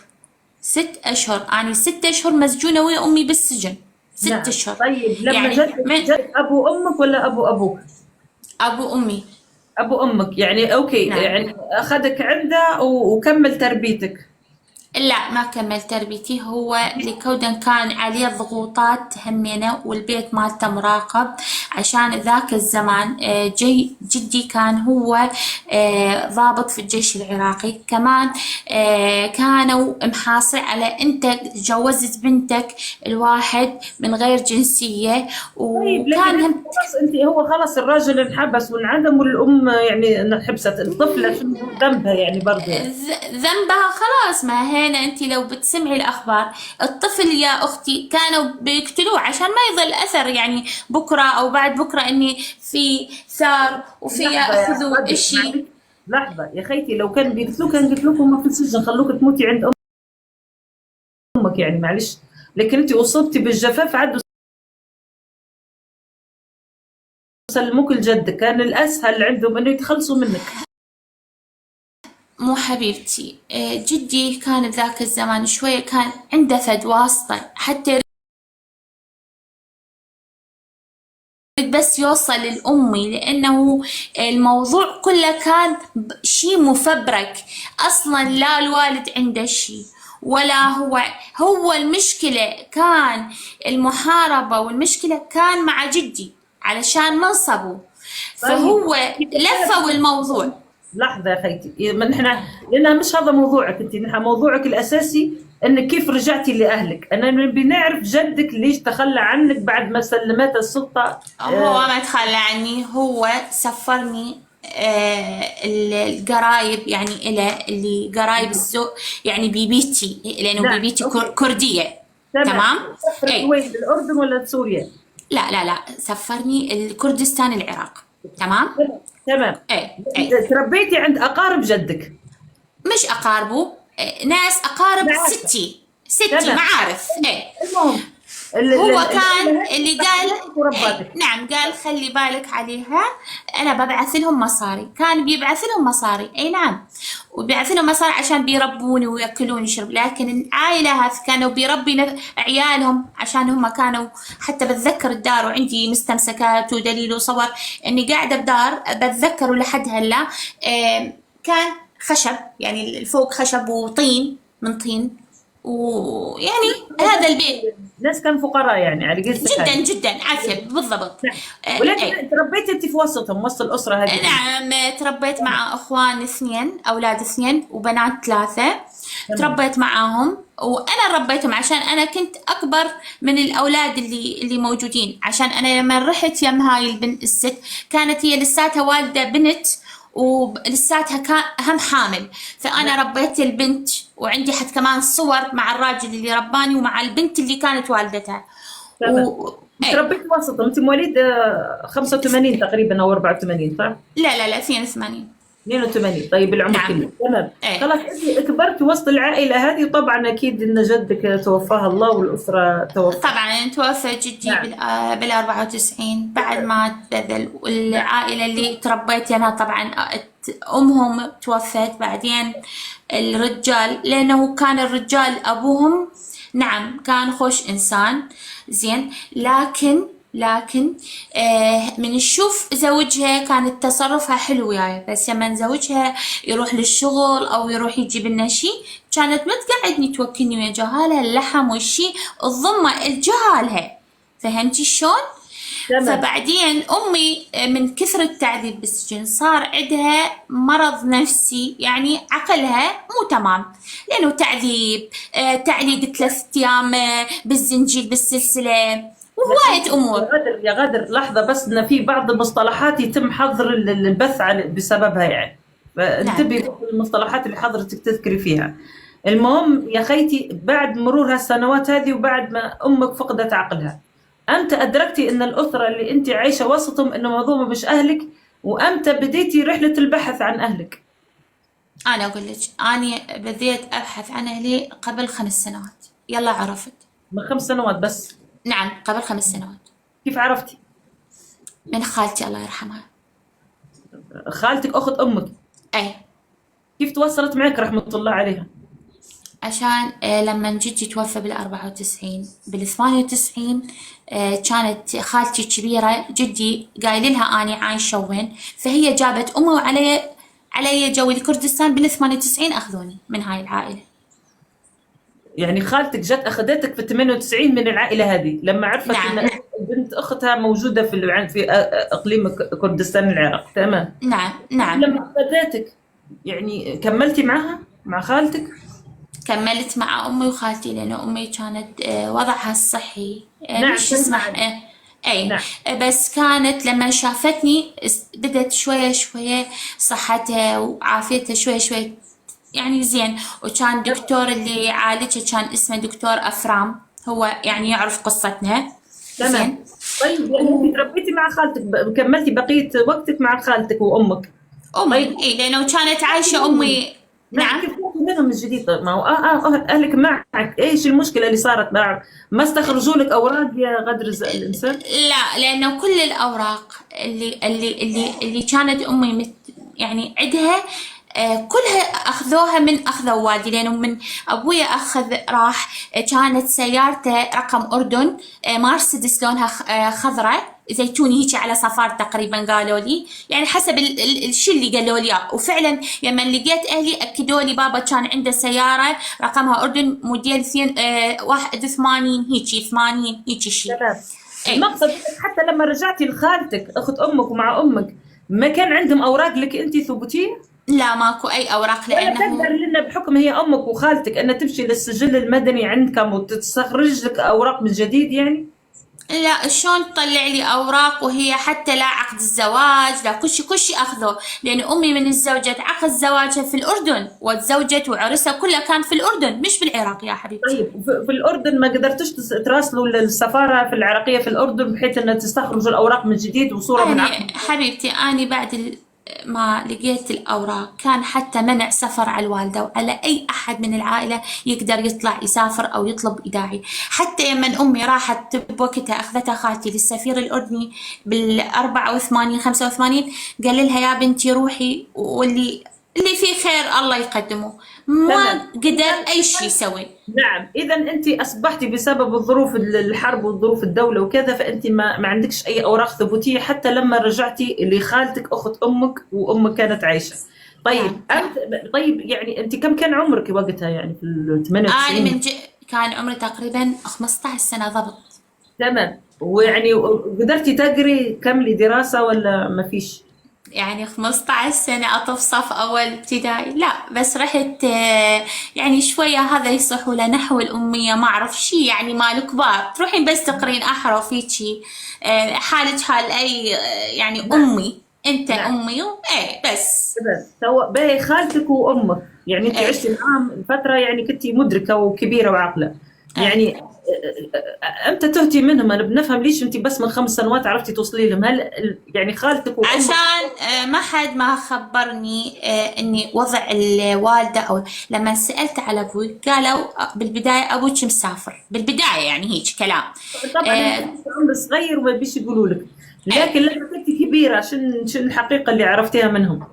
أنا 6 أشهر مسجونة ويا أمي بالسجن 6 أشهر. طيب لما يعني جد أبو أمك ولا أبو أبوك؟ أبو أمي. أبو أمك يعني أوكي. نعم. يعني أخذك عنده وكمل تربيتك؟ لا، ما كمل تربيتي، هو لكودا كان عليه ضغوطات همينة والبيت مالته مراقب، عشان ذاك الزمان جدي كان هو ضابط في الجيش العراقي، كمان كانوا محاصر على انت جوزت بنتك الواحد من غير جنسية. وكان خلاص هو خلاص الراجل انحبس وانعدم والأم يعني انحبست، الطفلة شو ذنبها يعني برضه؟ ذنبها خلاص، ما هنا انت لو بتسمعي الاخبار الطفل يا اختي كانوا بيقتلوه عشان ما يظل اثر، يعني بكره او بعد بكره اني في ثار وفي ياخذوا الشيء. لحظه يا خيتي، لو كان بيقتلوك كان قتلوك هم في السجن، خلوك تموتي عند امك يعني معلش، لكن انت اصبتي بالجفاف عدوا سلموك لجدك، كان الاسهل عندهم انه يتخلصوا منك. مو حبيبتي، جدي كان بذاك الزمان شوية كان عنده فد واسطة حتى بس يوصل للأمي، لأنه الموضوع كله كان شيء مفبرك أصلا، لا الوالد عنده شيء ولا هو المشكلة كان المحاربة، والمشكلة كان مع جدي علشان منصبه، فهو لفوا الموضوع. لحظة يا خيتي، نحن لأنها مش هذا موضوعك انت، نحن موضوعك الأساسي انك كيف رجعتي لأهلك. أنا بنعرف جدك ليش تخلى عنك بعد ما سلمت السلطة. هو ما تخلى عني، هو سفرني القرايب يعني اللي قرايب السوق يعني بيبيتي، لأنه بيبيتي كردية. تمام. وين الأردن ولا سوريا؟ لا سفرني الكردستان العراق. تمام. تربيتي عند أقارب جدك؟ مش أقاربه، ناس أقارب ستي معارف. المهم هو كان اللي قال نعم، قال خلي بالك عليها، أنا ببعث لهم مصاري، كان بيبعث لهم مصاري. أي نعم، وبيبعث لهم مصاري عشان بيربوني ويأكلوني ويشرب، لكن العائلة هذه كانوا بيربي عيالهم، عشان هم كانوا حتى بتذكر الدار وعندي مستمسكات ودليل وصور إني قاعدة بدار بتذكر لحد هلا كان خشب، يعني الفوق خشب وطين من طين ويعني هذا البيت ناس كانوا فقراء يعني على قد جدا جدا عافية بالضبط. ولكن إيه. تربيتي انت في وسطهم، وسط الاسره هذه؟ نعم، تربيت مع اخوان 2، اولاد 2 وبنات 3. تربيت معاهم وانا ربيتهم عشان انا كنت اكبر من الاولاد اللي موجودين، عشان انا لما رحت يم هاي البنت الست كانت هي لساتها والده بنت ولساتها كان هم حامل، فانا ربيت البنت وعندي حتى كمان صور مع الراجل اللي رباني ومع البنت اللي كانت والدتها. تربيت وسطهم. انت مواليد 85 تقريبا او 84 صح؟ لا 82. 82. طيب العمر نعم. كله تمام. إيه. خلاص انت كبرت وسط العائله هذه، طبعا اكيد ان جدك توفاها الله والاسره توفت. طبعا توفى جدي نعم. بال 94 بعد ما تبذل، والعائله اللي تربيت انا طبعا امهم توفت. بعدين الرجال، لانه كان الرجال ابوهم نعم كان خوش انسان زين، لكن من نشوف زوجها كانت تصرفها حلو وياي، بس لما زوجها يروح للشغل او يروح يجيب لنا شيء كانت ما تقعدني توكلني ويا جهالها اللحم والشي الضمة الجهالها، فهمتي شلون؟ فبعدين امي من كثر التعذيب بالسجن صار عندها مرض نفسي، يعني عقلها مو تمام، لانه تعذيب، تعليق 3 ايام بالزنجيل بالسلسله وهواية امور. يا غدر لحظه بس، ان في بعض المصطلحات يتم حظر البث بسببها يعني، فانتبهي نعم. المصطلحات اللي حضرتك تذكري فيها. المهم يا خيتي، بعد مرور هالسنوات هذه وبعد ما امك فقدت عقلها، امتى ادركتي ان الاسره اللي انت عايشه وسطهم انه موضوع مش اهلك؟ وامتى بديتي رحله البحث عن اهلك؟ انا اقول لك، انا بديت ابحث عن اهلي قبل 5 سنوات. يلا عرفت من 5 سنوات بس؟ نعم قبل 5 سنوات. كيف عرفتي؟ من خالتي الله يرحمها. خالتك اخت امك؟ اي. كيف تواصلت معك رحمه الله عليها؟ عشان لما جدي توفى بال 94 بال 98 كانت خالتي كبيرة، جدي قايل لها أنا عايشة وين، فهي جابت أمي وعلي جوي الكردستان بال 98 أخذوني من هاي العائلة. يعني خالتك جت أخذتك في 98 من العائلة هذه لما عرفت نعم. إن بنت أختها موجودة في إقليم كردستان العراق، تمام؟ نعم. لما أخذتك يعني كملتي معها مع خالتك؟ كملت مع أمي وخالتي، لأن أمي كانت وضعها الصحي نعم. مش يسمح أي نعم. بس كانت لما شافتني بدت شوية صحتها وعافيتها شوية يعني زين. وكان دكتور اللي يعالجها كان اسمه دكتور أفرام، هو يعني يعرف قصتنا. تمام. طيب يعني انت تربيتي مع خالتك، كملتي بقية وقتك مع خالتك وأمك؟ طيب. اي لأنه كانت عايشة أمي. نعم. كيف منهم من جديد؟ ما هو اهلك معك، ايش المشكله اللي صارت معك؟ ما استخرجوا لك اوراق يا غدر الانسان؟ لا، لانه كل الاوراق اللي كانت امي يعني عندها كلها اخذوها من اخذوا والدي، لانه من ابويا راح كانت سيارته رقم اردن مرسيدس لونها خضراء زيتوني هيك على صفار تقريبا، قالوا لي يعني حسب الشيء اللي قالوا لي. وفعلا لما لقيت اهلي اكدوا لي بابا كان عنده سياره رقمها اردن موديل 81 هيك 80 هيك شيء. المقصد حتى لما رجعتي لخالتك اخت امك ومع امك ما كان عندهم اوراق لك انت ثبوتيه؟ لا ماكو اي اوراق، لانه تقدر لنا بحكم هي امك وخالتك ان تمشي للسجل المدني عندكم وتستخرج لك اوراق من جديد يعني؟ لا، شلون تطلع لي اوراق وهي حتى لا عقد الزواج لا كل شيء اخذه، لان امي من الزوجة عقد زواجها في الاردن وتزوجت وعرسها كلها كان في الاردن مش بالعراق يا حبيبتي. طيب في الاردن ما قدرتوش تراسلوا للسفاره في العراقيه في الاردن بحيث ان تستخرجوا الاوراق من جديد وصوره من عقد؟ حبيبتي اني بعد ما لقيت الأوراق كان حتى منع سفر على الوالدة وعلى أي أحد من العائلة يقدر يطلع يسافر أو يطلب إيداعي. حتى لما أمي راحت بوقتها أخذتها خالتي للسفير الأردني بال 84 85 قال لها يا بنتي روحي واللي فيه خير الله يقدمه، ما قدر أي شيء يسوي. نعم، إذا أنت أصبحتي بسبب الظروف الحرب والظروف الدولة وكذا فأنت ما عندكش أي أوراق ثبوتية حتى لما رجعتي لخالتك أخت أمك وأمك كانت عايشة. طيب أنت، طيب يعني أنت كم كان عمرك وقتها يعني في ال أنا 98؟ كان عمري تقريبا 15 سنة ضبط. تمام. ويعني قدرتي تقري كملي دراسة ولا ما فيش؟ يعني 15 سنة أطف صف أول ابتدائي لا، بس رحت يعني شوية هذا يصح ولا نحو الأمية ما أعرف شي، يعني مال كبار تروحين بس تقرين أحرف هيجي حالك حال أي يعني نعم. أمي أنت نعم. أمي إيه بس. تمام. سواء باهي خالتك وأمك، يعني أنت إيه عشتي معاهم الفترة، يعني كنتي مدركة وكبيرة وعاقلة. إيه. يعني أمتى تهتي منهم؟ أنا بنفهم ليش أنت بس من 5 سنوات عرفتي توصلي لهم. هل يعني خالتك وأمك؟ عشان ما حد ما خبرني اني وضع الوالدة، او لما سألت على ابوي قالوا بالبداية ابوك مسافر، بالبداية يعني هيك كلام. طبعا آه، انت عمر صغير وما بيش يقولوا لك، إيه. لكن لما كنت كبيره شن الحقيقه اللي عرفتيها منهم؟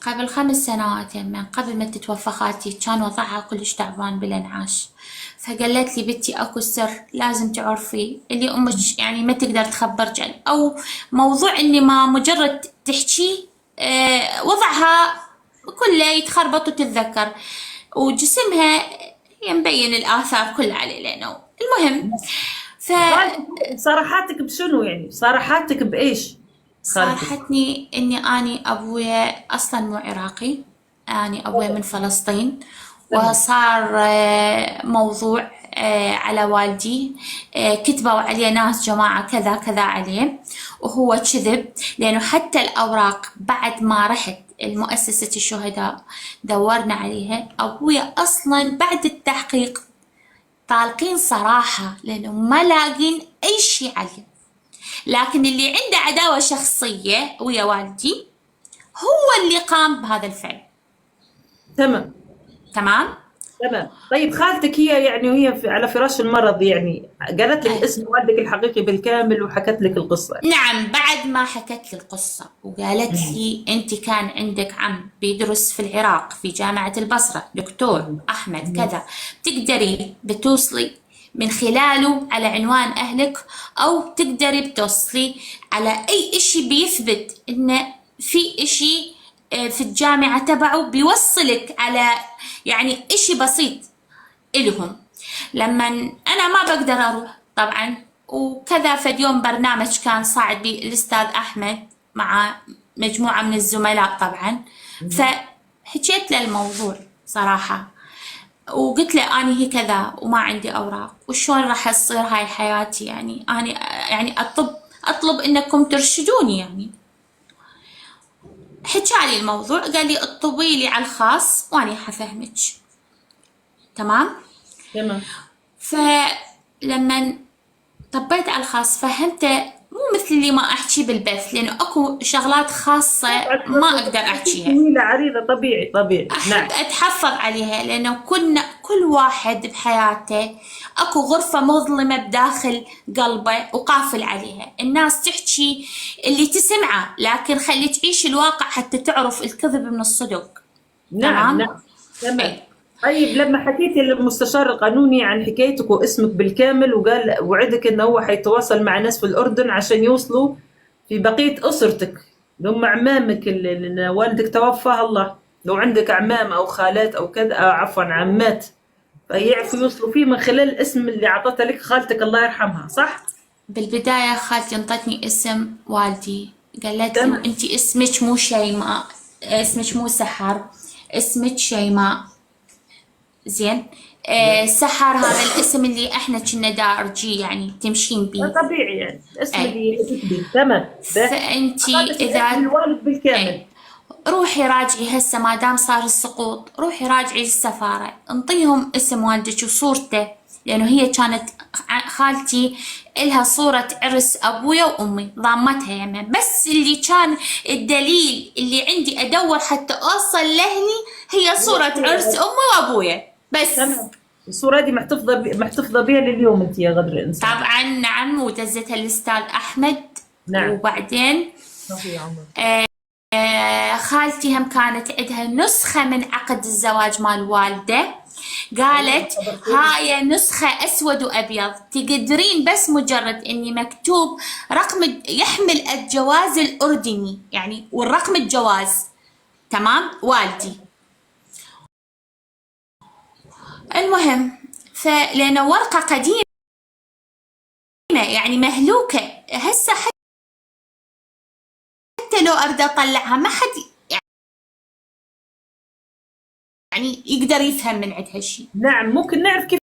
قبل 5 سنوات يمن قبل ما تتوفى خالتي كان وضعها كلش تعبان بالانعاش، فقالت لي بنتي اكو سر لازم تعرفي اللي امك يعني ما تقدر تخبرك عنه، او موضوع اني ما مجرد تحكي وضعها كله يتخربط وتتذكر، وجسمها هي مبين الاثار كلها عليه لانه المهم. ف صراحاتك بشنو يعني؟ صراحاتك بايش؟ خالتك صارحتني اني اني ابويا اصلا مو عراقي، اني ابويا من فلسطين، وصار موضوع على والدي، كتبوا عليه ناس جماعة كذا كذا عليه، وهو كذب، لأنه حتى الأوراق بعد ما رحت المؤسسة الشهداء دورنا عليها، أبويا أصلا بعد التحقيق طالقين صراحة لأنه ما لاقين أي شيء عليه، لكن اللي عنده عداوة شخصية ويا والدي هو اللي قام بهذا الفعل. تمام. تمام؟ تمام. طيب خالتك هي يعني وهي على فراش المرض يعني قالت لك أي. اسم والدك الحقيقي بالكامل وحكت لك القصه؟ نعم، بعد ما حكت لي القصة وقالت لي أنت كان عندك عم بيدرس في العراق في جامعة البصرة دكتور أحمد كذا، تقدري بتوصلي من خلاله على عنوان أهلك، أو تقدري بتوصلي على أي إشي بيثبت إنه في إشي في الجامعة تبعه بيوصلك على يعني إشي بسيط إلهم. لما أنا ما بقدر أروح طبعا وكذا، فد يوم برنامج كان صاعد بي الأستاذ أحمد مع مجموعة من الزملاء طبعا، فحكيت له الموضوع صراحة، وقلت له أني هي كذا وما عندي أوراق وشون راح تصير هاي حياتي، يعني أنا يعني أطلب إنكم ترشدوني يعني. حكالي الموضوع، قال لي اطلبي لي على الخاص وأنا حفهمك. تمام؟ تمام. فلما طبيت على الخاص فهمته مو مثل اللي ما احكي بالبث، لانه اكو شغلات خاصة ما اقدر احكيها، طويله عريضه، طبيعي طبيعي. احب نعم. اتحفظ عليها، لانه كل واحد بحياته اكو غرفة مظلمة بداخل قلبه وقافل عليها، الناس تحكي اللي تسمعه، لكن خلي تعيش الواقع حتى تعرف الكذب من الصدق. نعم. تمام؟ نعم. تمام. أي. طيب لما حكيتي للمستشار القانوني عن حكايتك واسمك بالكامل وقال وعدك انه هو حيتواصل مع ناس في الاردن عشان يوصلوا في بقيه اسرتك اللي هم اعمامك اللي والدك توفاه الله، لو عندك اعمام او خالات او كذا عفوا عمات، فيعرفوا يوصلوا فيه من خلال الاسم اللي اعطته لك خالتك الله يرحمها، صح؟ بالبداية خالتي انطتني اسم والدي، قالت تمام. لي انت اسمك مو شيماء، اسمك مو سحر، اسمك شيماء. زين. سحر هذا الاسم اللي احنا كنا دارجي يعني تمشين بيه. طبيعي يعني الاسم أي. اللي تكبي. تمام. فانتي اذا الوالد بالكامل. أي. روحي راجعي هسه ما دام صار السقوط، روحي راجعي للسفارة انطيهم اسم والدك وصورته، لانه هي كانت خالتي إلها صورة عرس ابويا وامي ضامتها يمه، بس اللي كان الدليل اللي عندي ادور حتى اوصل لاهلي هي صورة عرس امي وابويا بس. تمام. الصورة دي محتفظة بها لليوم انت يا غدر الانسان. طبعا نعم، ودزتها الاستاذ احمد. نعم. وبعدين خالتي هم كانت عندها نسخة من عقد الزواج مال والده، قالت هاي نسخة أسود وأبيض، تقدرين بس مجرد إني مكتوب رقم يحمل الجواز الأردني يعني والرقم الجواز تمام، والدي. المهم، فلأن ورقة قديمة يعني مهلوكة هسه، حتى لو أريد أطلعها ما حد يعني يقدر يفهم من عند هالشي. نعم، ممكن نعرف كيف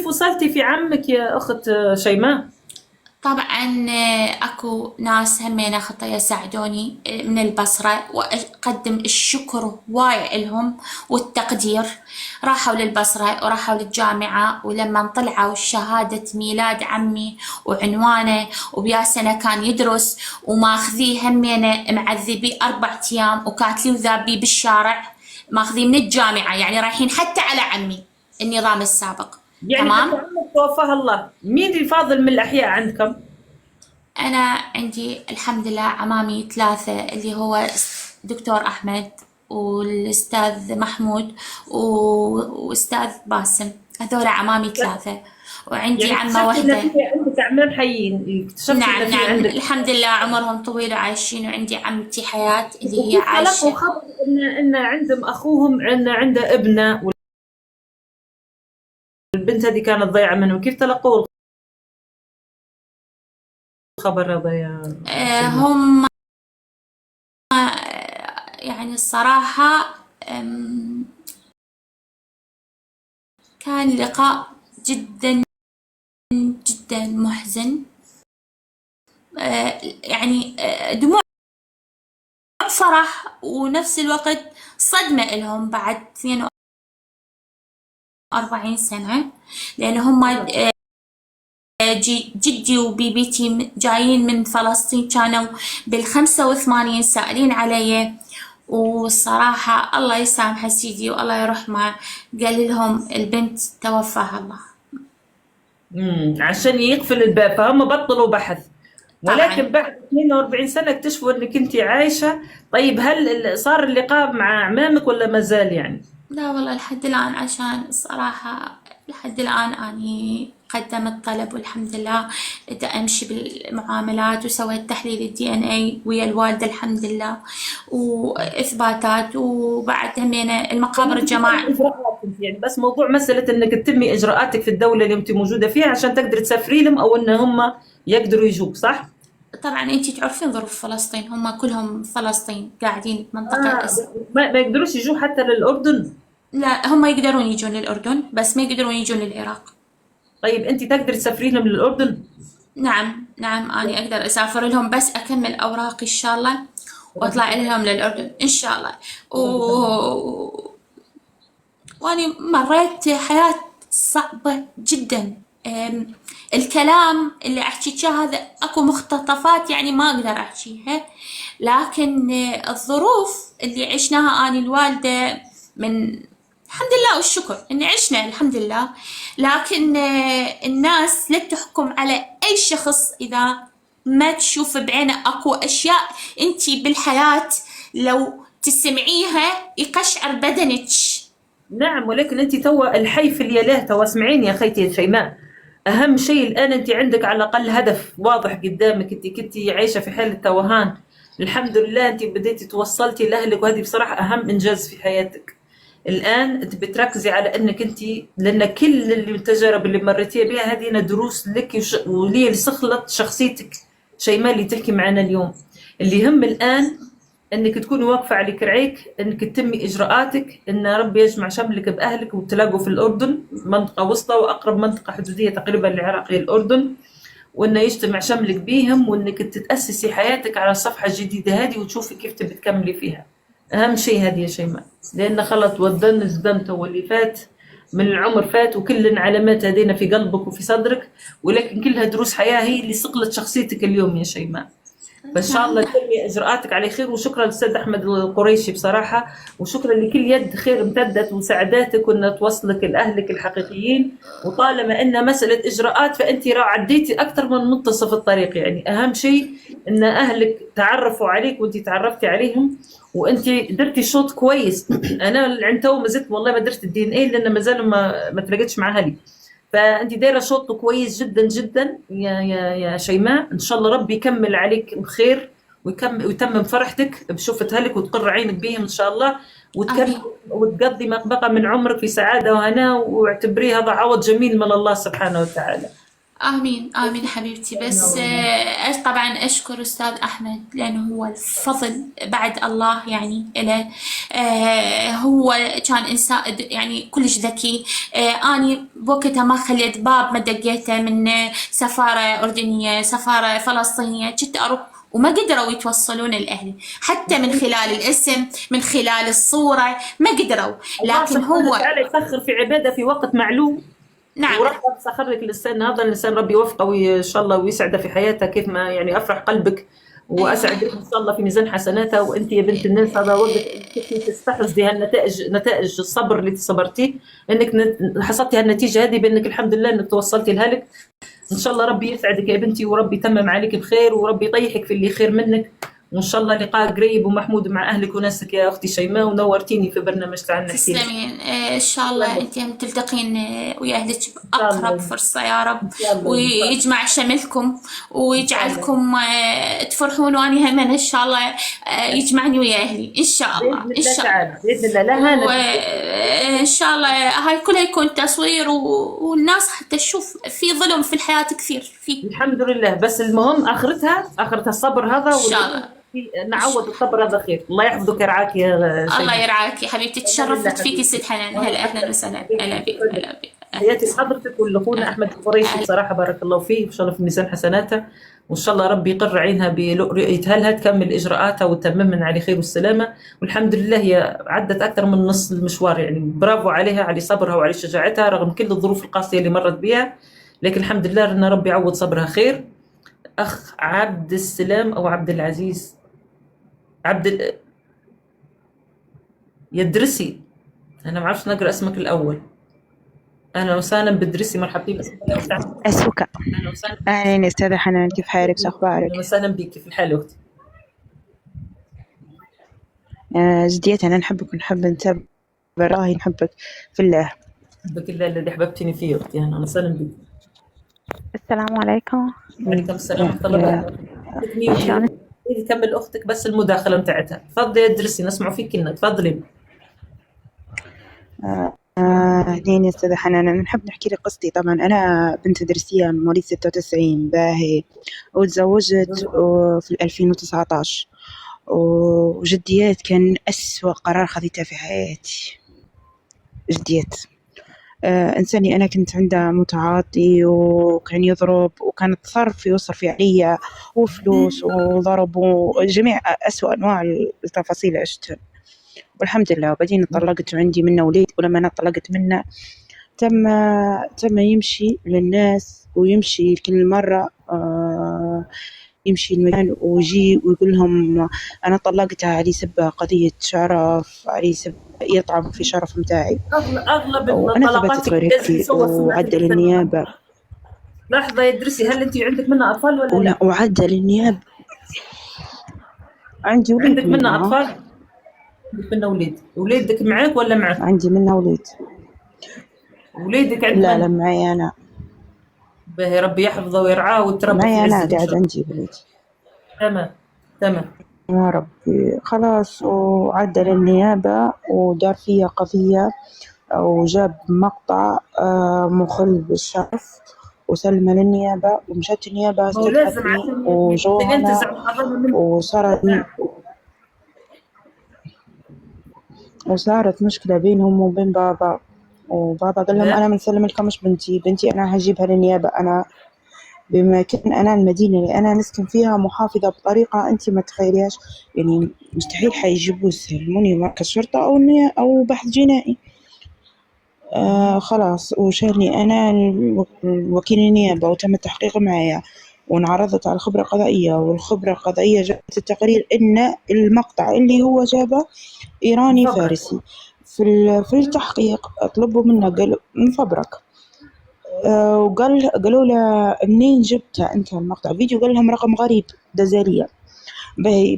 وصلتي في عمك يا أخت شيماء؟ طبعا اكو ناس همين خطية ساعدوني من البصرة، واقدم الشكر وايع لهم والتقدير. راحوا للبصرة وراحوا للجامعة، ولما طلعوا شهادة ميلاد عمي وعنوانه وبيا سنة كان يدرس، وماخذيه همين معذبي 4 أيام وكاتلي وذابي بالشارع، ماخذيه من الجامعة، يعني رايحين حتى على عمي النظام السابق. يعني تمام. حتى عمك توفاها الله، مين الفاضل من الأحياء عندكم؟ أنا عندي الحمد لله عمامي 3، اللي هو دكتور أحمد والأستاذ محمود وأستاذ باسم، هذول عمامي 3. وعندي يعني عمة اكتشفت إن واحدة. في عندك عمام حيين، اكتشفت نعم إن في نعم، عندك. الحمد لله عمرهم طويل وعايشين، وعندي عمتي حياة اللي هي وكيف تلقوا عايشة. خبر إن عندهم أخوهم عنده ابنة والبنت هذه كانت ضايعة منهم، كيف تلقوا الخبر هذا يا شيماء؟ هم يعني الصراحة كان لقاء جدا جدا محزن. يعني دموع فرح ونفس الوقت صدمة لهم بعد 42 سنة، لأن هم جدي وبيبيتي جايين من فلسطين، كانوا بال85 سائلين علي، والصراحة الله يسامحه سيدي والله يرحمه، قال لهم البنت توفاها الله. عشان يقفل الباب، فهم بطلوا بحث. ولكن طبعا. بعد 42 سنة اكتشفوا انك انت عايشة. طيب هل صار اللقاء مع عمامك ولا ما زال يعني؟ لا والله لحد الآن، عشان الصراحة لحد الآن أني قدمت طلب والحمد لله، بدأ أمشي بالمعاملات وسويت تحليل DNA ويا الوالدة الحمد لله وإثباتات، وبعد همين المقابر الجماعي. إجراءات انت يعني، بس موضوع مسألة انك تتمي اجراءاتك في الدولة اللي انت موجودة فيها عشان تقدر تسافري لهم او ان هم يقدروا يجوك، صح؟ طبعا انتي تعرفين ظروف فلسطين، هم كلهم فلسطين قاعدين بمنطقة ما يقدروش يجوا حتى للأردن؟ لا هم يقدرون يجون للأردن بس ما يقدرون يجون للعراق. طيب انت تقدر تسافري لهم للأردن؟ نعم نعم، أنا أقدر أسافر لهم بس أكمل أوراقي إن شاء الله وأطلع لهم للأردن إن شاء الله. وأنا مريت حياة صعبة جدا. الكلام اللي أحكيه هذا أكو مقتطفات يعني ما أقدر أحكيها، لكن الظروف اللي عشناها أنا الوالدة من الحمد لله والشكر إن عشنا الحمد لله، لكن الناس لا تحكم على أي شخص إذا ما تشوف بعينه. أكو أشياء أنتي بالحياة لو تسمعيها يقشعر بدنك. نعم، ولكن انت توا الحي في اليلاه. توا اسمعيني يا خيتي يا شيماء، اهم شيء الان انت عندك على الاقل هدف واضح قدامك. انت كنتي عايشه في حاله توهان، الحمد لله انت بديتي توصلتي لاهلك، وهذه بصراحه اهم انجاز في حياتك. الان انت بتركزي على انك انت، لان كل التجارب اللي مريتيها بها هذه دروس لك ولي اللي صخلت شخصيتك شيماء اللي تحكي معنا اليوم. اللي يهم الان انك تكوني واقفه على كرعيك، انك تتمي اجراءاتك، ان ربي يجمع شملك باهلك وتلاقوا في الاردن، منطقه وسطى واقرب منطقه حدوديه تقريبا للعراق هي الاردن، وانه يجتمع شملك بيهم، وانك تتاسسي حياتك على الصفحه الجديده هذه وتشوفي كيف تبي تكملي فيها. اهم شيء هذه يا شيماء، لان خلط ودن زدمته واللي فات من العمر فات، وكل العلامات هذينا في قلبك وفي صدرك، ولكن كلها دروس حياه هي اللي صقلت شخصيتك اليوم يا شيماء. فان شاء الله تتمي اجراءاتك على خير. وشكرا للاستاذ احمد القريشي بصراحه، وشكرا لكل يد خير امتدت وساعدتك وانها توصلك لاهلك الحقيقيين. وطالما انها مساله اجراءات فانت عديتي اكثر من منتصف الطريق. يعني اهم شيء ان اهلك تعرفوا عليك وانت تعرفتي عليهم، وانت درتي شوط كويس. انا عند تو ما زلت والله ما درت DNA لان ما زالوا ما تلاقيتش مع اهلي. فانت دايره شوط كويس جدا جدا يا شيماء. ان شاء الله ربي يكمل عليك بخير ويتمم فرحتك بشوفة أهلك وتقر عينك بيهم إن شاء الله، آمين. وتقضي ما بقى من عمرك في سعادة وهناء، واعتبريه هذا عوض جميل من الله سبحانه وتعالى. آمين آمين حبيبتي. بس طبعا أشكر أستاذ أحمد لأنه هو الفضل بعد الله يعني إله. هو كان إنسان يعني كلش ذكي. أني بوقتها ما خليت باب ما دقيته من سفارة أردنية سفارة فلسطينية، كنت أروح وما قدروا يتوصلون لأهلي، حتى من خلال الاسم من خلال الصورة ما قدروا. لكن هو تعالى يسخر في عبادة في وقت معلوم. نعم وربك سخر لك الإنسان هذا، الإنسان ربي يوفقه إن شاء الله ويسعده في حياته كيف ما يعني أفرح قلبك وأسعدك إن شاء الله في ميزان حسناته. وأنت يا بنت الناس هذا وقت كنت تستحرزي نتائج الصبر اللي صبرتيه، إنك حصلتي هالنتيجة هذه بإنك الحمد لله إنك توصلتي لهلك. إن شاء الله ربي يسعدك يا بنتي، وربي يتمم عليك بخير، وربي يطيحك في اللي خير منك، وإن شاء الله لقاء قريب ومحمود مع أهلك وناسك يا أختي شيماء، ونورتيني في برنامج تعال نحكي. تسلمين. إن شاء الله أنت تلتقين ويا أهلك بأقرب فرصة يا رب، ويجمع شملكم ويجعلكم تفرحون، وأنا هم إن شاء الله يجمعني ويا أهلي إن شاء الله. إن شاء الله بإذن الله. وإن شاء الله هاي كلها يكون تصوير والناس حتى تشوف في ظلم في الحياة كثير في. الحمد لله، بس المهم آخرتها الصبر هذا إن شاء الله. نعوض الصبر هذا خير. الله يحفظك يرعاك يا شيماء. الله يرعاك يا حبيبتي. تشرفت فيكي ست حنان. هلا أهلا وسهلا. هلا بك. هلا بك. حياتي حضرتك والأخونا أحمد القريشي بصراحة بارك الله فيه، إن شاء الله في ميزان حسناته، وإن شاء الله ربي يقر عينها برؤيتها لها تكمل إجراءاتها وتتمم على خير والسلامة. والحمد لله هي عدت أكثر من نص المشوار، يعني برافو عليها على صبرها وعلى شجاعتها رغم كل الظروف القاسية اللي مرت بها، لكن الحمد لله إن ربي يعوض صبرها خير. أخ عبد السلام أو عبد العزيز يدرسي، أنا ما أعرفش نقرأ اسمك الأول. أهلا وسهلا بدرسي، مرحبا بك. أسوكا. أهلا وسهلا. أهلا أستاذة حنان، كيف حالك؟ شو أخبارك؟ أهلا وسهلا بك، كيف الحال أختي؟ جدية أنا نحبك ونحب نتابع، والله نحبك في الله. حبك الله الذي حببتني فيه أختي. أهلا وسهلا بك. السلام عليكم. وعليكم السلام ورحمة الله وبركاته. تكمل أختك بس المداخلة متاعتها. تفضلي ادرسي نسمع فيك كلنا، تفضلي. أهلين أستاذة حنان، أنا نحب نحكي لك قصتي. طبعا أنا بنت درسية من مواليد 96 باهي، وتزوجت في 2019، وجديات كان أسوأ قرار خذيته في حياتي. جديات إنساني أنا كنت عنده متعاطي وكان يضرب، وكان تصرف يصرف علي وفلوس وضرب وجميع أسوأ أنواع التفاصيل عشتها، والحمد لله. وبعدين طلقت وعندي منه وليد، ولما أنا طلقت منه تم يمشي للناس ويمشي كل مرة يمشي المكان ويجي ويقول لهم أنا طلقتها على سبة قضية شرف، على سبة يطعن في شرف متاعي. أغلب وأنا ثبتت غيرتي وعدل النيابة. لحظة يدرسي، هل أنت عندك منها أطفال ولا لا؟ وعدل النيابة. عندي وليد. عندك منها أطفال؟ عندك منها وليد؟ وليدك معك ولا معك؟ عندي منها وليد. وليدك عندك؟ لا معي أنا. باهي ربي يحفظه ويرعاه وتربى معي أنا، قاعد عندي وليد. تمام يا ربي. خلاص، وعدل النيابة ودار فيها قضية، وجاب مقطع مخل بالشرف وسلمه للنيابة، ومشت النيابة استدعتني وجونا، وصارت مشكلة بينهم وبين بابا. وبابا قال لهم أنا منسلم لكمش بنتي أنا هجيبها للنيابة. أنا بما كان أنا المدينة اللي أنا نسكن فيها محافظة بطريقة أنت ما تخيليهاش، يعني مستحيل حيجيبوا يسلموني مركز شرطة أو بحث جنائي. خلاص، وشالني أنا وكيل النيابة وتم التحقيق معايا، وانعرضت على الخبرة القضائية، والخبرة القضائية جابت التقرير إن المقطع اللي هو جابه إيراني فارسي. في التحقيق طلبوا منه، قالوا مفبرك، قالوا له منين جبت أنت المقطع فيديو؟ قال لهم رقم غريب دزالية.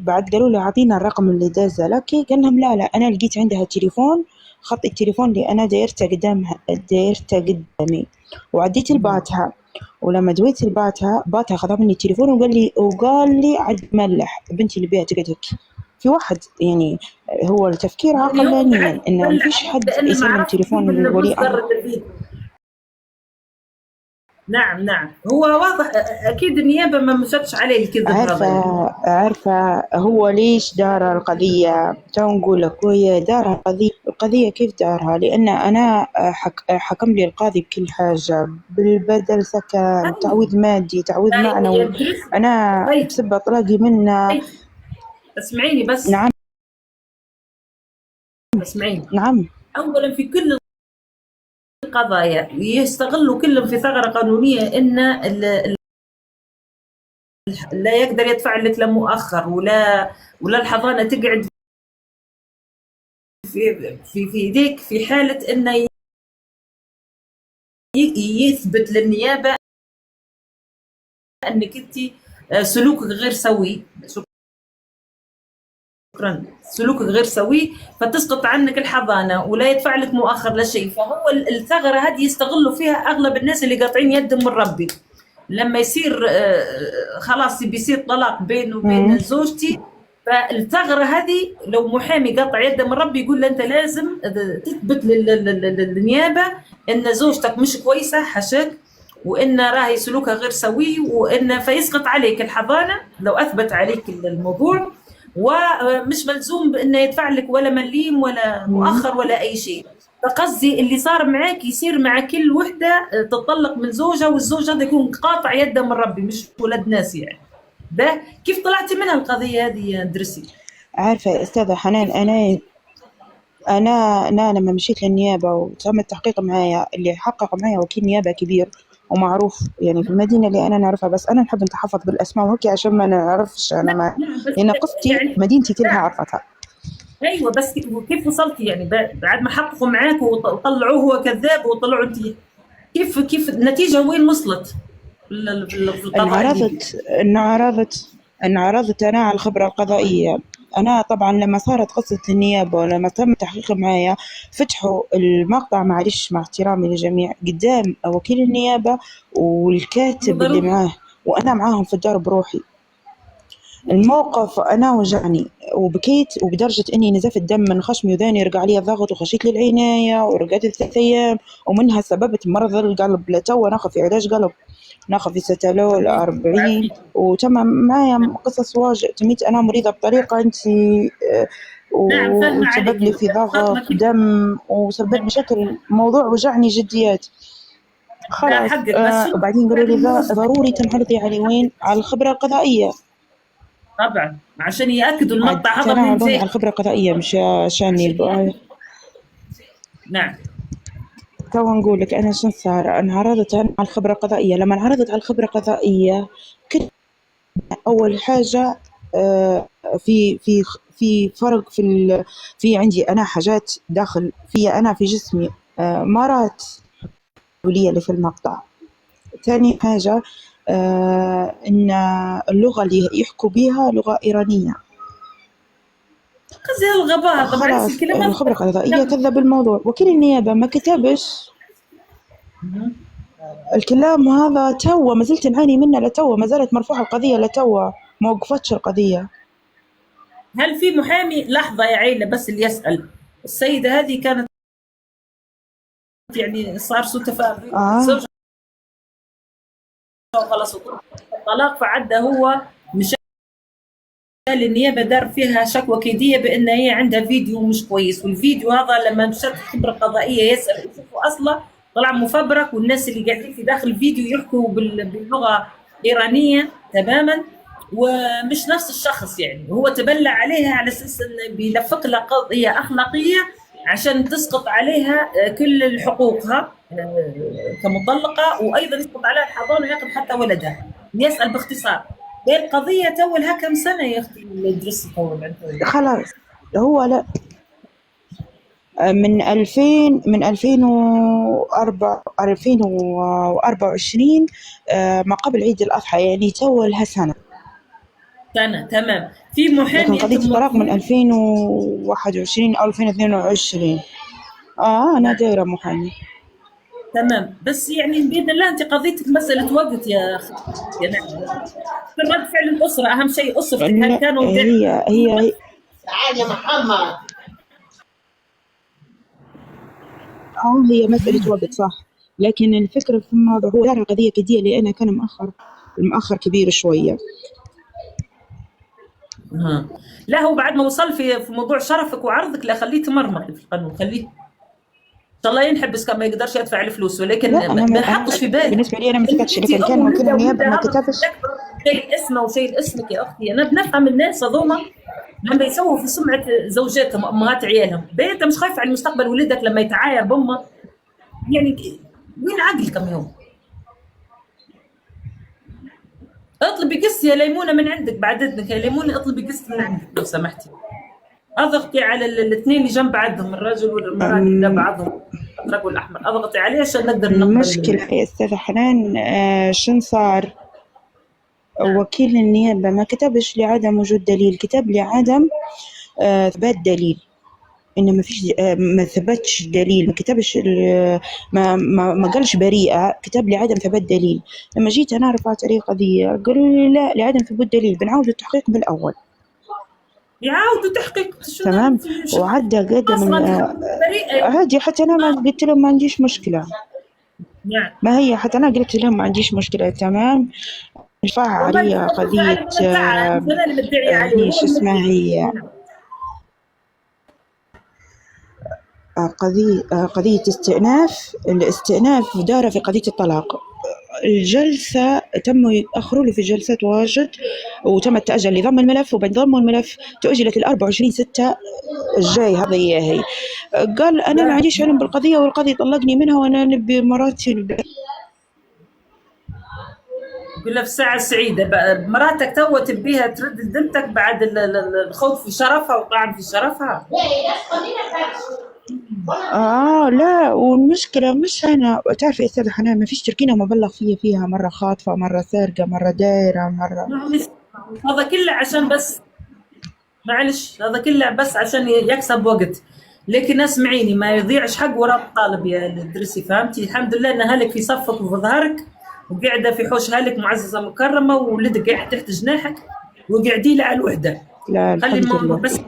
بعد قالوا له أعطينا الرقم اللي دازه لك، قال لهم لا أنا لقيت عندها تليفون، خط التليفون اللي أنا دايرته قدامي وعديت لباتها ولما دويت باتها خذ مني التليفون وقال لي عد ملح بنتي اللي بيها تقعد هيك. في واحد يعني هو التفكير عقلانيا إنه ما فيش حد لأن ما يسلم عرفت تليفون كيف لولي النبوس أمر. قرت الفيديو. نعم هو واضح أكيد النيابة ما مشتش عليه الكذب هذا. عارفة هو ليش دار القضية؟ تو نقول لك هو دار القضية كيف دارها؟ لأن أنا حكم لي القاضي بكل حاجة، بالبدل، سكن، تعويض مادي، تعويض معنوي. أنا بسبب طلاقي منه. اسمعيني بس. نعم اسمعيني. نعم. أولا في كل القضايا يستغلوا كلهم في ثغرة قانونية إن لا يقدر يدفع لك لا مؤخر ولا الحضانة تقعد في يديك في حالة إنه يثبت للنيابة أنك أنت سلوكك غير سوي. شكرا. سلوكك غير سوي فتسقط عنك الحضانة ولا يدفع لك مؤخر لا شيء. فهو الثغرة هذه يستغلوا فيها أغلب الناس اللي قاطعين يدهم من ربي. لما يصير خلاص بيصير طلاق بينه وبين زوجتي، فالثغرة هذه لو محامي قاطع يده من ربي يقول له أنت لازم تثبت للنيابة أن زوجتك مش كويسة حشك، وأن راهي سلوكها غير سوي، وأن فيسقط عليك الحضانة لو أثبت عليك الموضوع، ومش ملزوم بأنه يدفع لك ولا مليم ولا مؤخر ولا أي شيء. فقصدي اللي صار معاك يصير مع كل وحدة تطلق من زوجها، والزوج هذا يكون قاطع يده من ربي مش ولد ناس يعني. ده كيف طلعتي منها القضية هذه يا درسي؟ عارفة أستاذة حنان، أنا لما مشيت للنيابة وتم التحقيق معايا، اللي حقق معايا وكيل نيابة كبير ومعروف يعني في المدينة اللي أنا نعرفها، بس أنا نحب نتحفظ بالأسماء وهيك عشان ما نعرفش أنا ما لأن قصتي يعني مدينتي كلها عرفتها. أيوة بس كيف وصلتي يعني بعد ما حققوا معاك وطلعوه هو كذاب وطلعوا أنت كيف النتيجة وين وصلت؟ انعرضت أنا على الخبرة القضائية. أنا طبعا لما صارت قصة النيابة ولما تم التحقيق معايا فتحوا المقطع، معلش مع احترامي للجميع، قدام وكيل النيابة والكاتب اللي معاه وأنا معاهم في الدار بروحي. الموقف أنا وجعني وبكيت، وبدرجة إني نزفت دم من خشمي وذاني رجع لي الضغط وخشيت للعناية ورجعت 3 أيام، ومنها سببت مرض القلب. لتو ناخذ في علاج قلب، ناخذ في ستالول 40 وتم معايا قصص واجد. تميت أنا مريضة بطريقة أنت وسبب لي في ضغط دم وسبب لي شكل موضوع وجعني جديات خلاص. وبعدين قالوا لي ضروري تنحرضي على وين؟ على الخبرة القضائية طبعا عشان يأكدوا المقطع هذا من على الخبرة القضائية مش عشان نعم. تو نقول لك أنا شن صار. انعرضت على الخبرة القضائية. لما انعرضت على الخبرة القضائية كنت أول حاجة في فرق في عندي أنا حاجات داخل في أنا في جسمي مرات اللي في المقطع. ثاني حاجة إن اللغة اللي يحكوا بها لغة إيرانية. قصدي الغباء خلاص الخبرة القضائية كذب الموضوع. وكيل النيابة ما كتبش الكلام هذا. تو ما زلت نعاني منه لتو، ما زالت مرفوعة القضية لتو، ما وقفتش القضية. هل في محامي لحظة يا عيلة بس اللي يسأل؟ السيدة هذه كانت يعني صار سوء تفاهم زوجها خلاص الطلاق، فعدى هو مش النيابة دار فيها شكوى كيدية بأن هي عندها فيديو مش كويس، والفيديو هذا لما مشت الخبرة القضائية يسأل يشوفوا أصلا طلع مفبرك، والناس اللي قاعدين في داخل الفيديو يحكوا باللغة إيرانية تماما ومش نفس الشخص. يعني هو تبلع عليها على أساس أنه بيلفق لها قضية أخلاقية عشان تسقط عليها كل حقوقها كمطلقة، وأيضا يسقط عليها الحضانة ويأخذ حتى ولدها. يسأل باختصار القضية تولها كم سنة يا أختي الدرس تول؟ خلاص هو لا من 2024 ما قبل عيد الأضحى، يعني تولها سنة تمام. في محامي لكن قضية الطلاق من 2021 أو 2022. أنا دايرة محامي. تمام، بس يعني باذن الله انت قضيتك مساله وقت يا اخي. يا نعم، في رد فعل الاسره اهم شيء، اسرتك هل لا، كانوا هي هي مسألة وقت صح، لكن الفكرة في الموضوع هو دار القضية كدية لأنه كان المؤخر كبير شوية. لا هو بعد ما وصل في موضوع شرفك وعرضك، لا خليه تمرمط في القانون، خليه ان شاء الله ينحبس، كان ما يقدرش يدفع الفلوس، ولكن لا ما حطش في بالك بالنسبة لي أنا ما سكتش، انت لكن كان ام ممكن ولده النيابة ما ولده كتبش. شيء اسمه وشيء اسمك يا اختي. انا بنفهم الناس هذوما لما يسووا في سمعه زوجاتهم امهات عيالهم، انت مش خايف على مستقبل ولدك لما يتعاير بامه؟ يعني وين عقلكم يوم؟ اطلبي قسط يا ليمونه من عندك، بعد اذنك يا ليمونه اطلبي قسط من عندك لو سمحتي، اضغطي على الاثنين اللي جنب بعضهم، الرجل والمراه اللي جنب بعضهم الازرق والاحمر، اضغطي عليه عشان نقدر نقبل. المشكلة يا أستاذة حنان شن صار؟ وكيل النيابة ما كتبش لعدم وجود دليل، كتب لعدم إثبات دليل، إنه ما فيش ما ثبتش دليل، ما كتبش ما قالش بريئة، كتب لي عدم ثبات دليل. لما جيت أنا رفعت عليه قضية قالوا لي لا، لعدم ثبوت دليل بنعاود التحقيق من الأول. يعاودوا تحقيق تمام، وعدى قدم عادي، حتى أنا ما قلت لهم ما عنديش مشكلة. يعني ما هي حتى أنا قلت لهم ما عنديش مشكلة. تمام، رفع علي قضية هي شو اسمها، هي قضية استئناف. الاستئناف دار في قضية الطلاق. الجلسة تم يأخروا لي في الجلسة واجد، وتم التأجل لضم الملف، وبعد ضم الملف تؤجلت 24/6 الجاي. هذا هي قال أنا ما عنديش علم بالقضية، والقاضي طلقني منها وأنا نبي مراتي. يقول لك في الساعة السعيدة مراتك تو تبيها ترد لذمتك بعد الخوض في شرفها وطعن في شرفها. لا، والمشكلة مش أنا، تعرفي يا أستاذة حنان ما فيش تركينة مبلغ فيها، مرة خاطفة، مرة سارقة، مرة دايرة، مرة هذا كله عشان بس، معلش هذا كله بس عشان يكسب وقت. لكن اسمعيني، ما يضيعش حق وراء الطالب يا الدرسي، فهمتي؟ الحمد لله ان اهلك في صفك وفي ظهرك، وقاعده في حوش اهلك معززه مكرمه، وولدك قاعد تحت جناحك، وقاعدين له على الوحده. لا خلي الحمد الموضوع لله، بس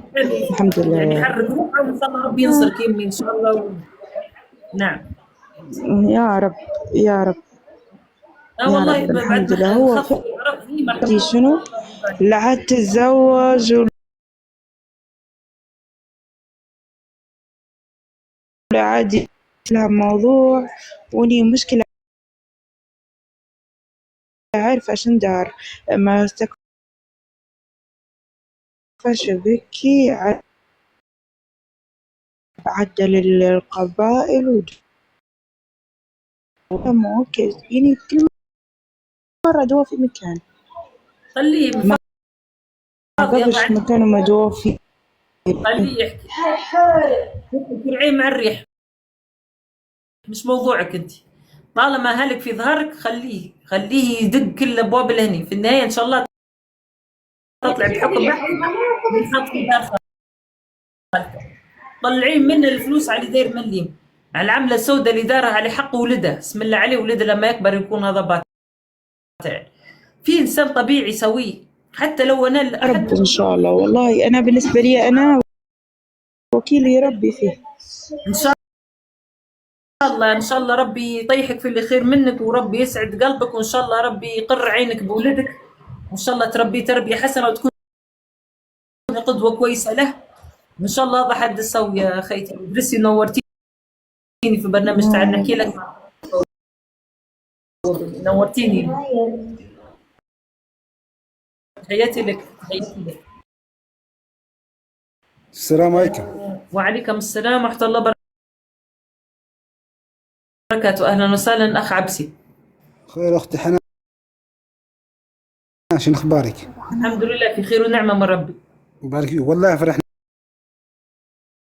الحمد لله، يعني يحرك روحه، وان شاء الله ربي ينصرك يمي ان شاء الله نعم يا رب يا رب. والله الحمد لله. هو دي شنو لا تتزوج ولا عادي لها موضوع، وني مشكلة عارف عشان دار ما استكفاش بكي عدل القبائل وكذا، يعني كل مرة دوا في مكان، خليه ما قبش مكانه مدوا فيه، خليه يحكي العين مع الريح، مش موضوعك انت. طالما اهلك في ظهرك خليه يدق كل ابواب الهني، في النهايه ان شاء الله تطلع بحكم يحط في دار خالته، طلعين منه الفلوس على داير مليم، على العمله السوداء اللي دارها على حق ولده، بسم الله عليه، ولده لما يكبر يكون هذا باطل. في انسان طبيعي سوي، حتى لو انا رب ان شاء الله. والله انا بالنسبه لي انا وكيلي ربي فيه ان شاء الله. ان شاء الله ربي يطيحك في اللي خير منك، وربي يسعد قلبك، وان شاء الله ربي يقر عينك بولدك، وان شاء الله تربي تربيه حسنه، وتكون قدوه كويسه له، وان شاء الله هذا حد السوي يا خيتي. درسي نورتيني في برنامج تعال نحكي لك، نورتيني، تحياتي لك. السلام عليكم. وعليكم السلام ورحمه الله وبركاته. اهلا وسهلا اخ عبسي. خير اختي حنان، شنو اخبارك؟ الحمد لله في خير ونعمه من ربي. بارك فيك، والله فرحنا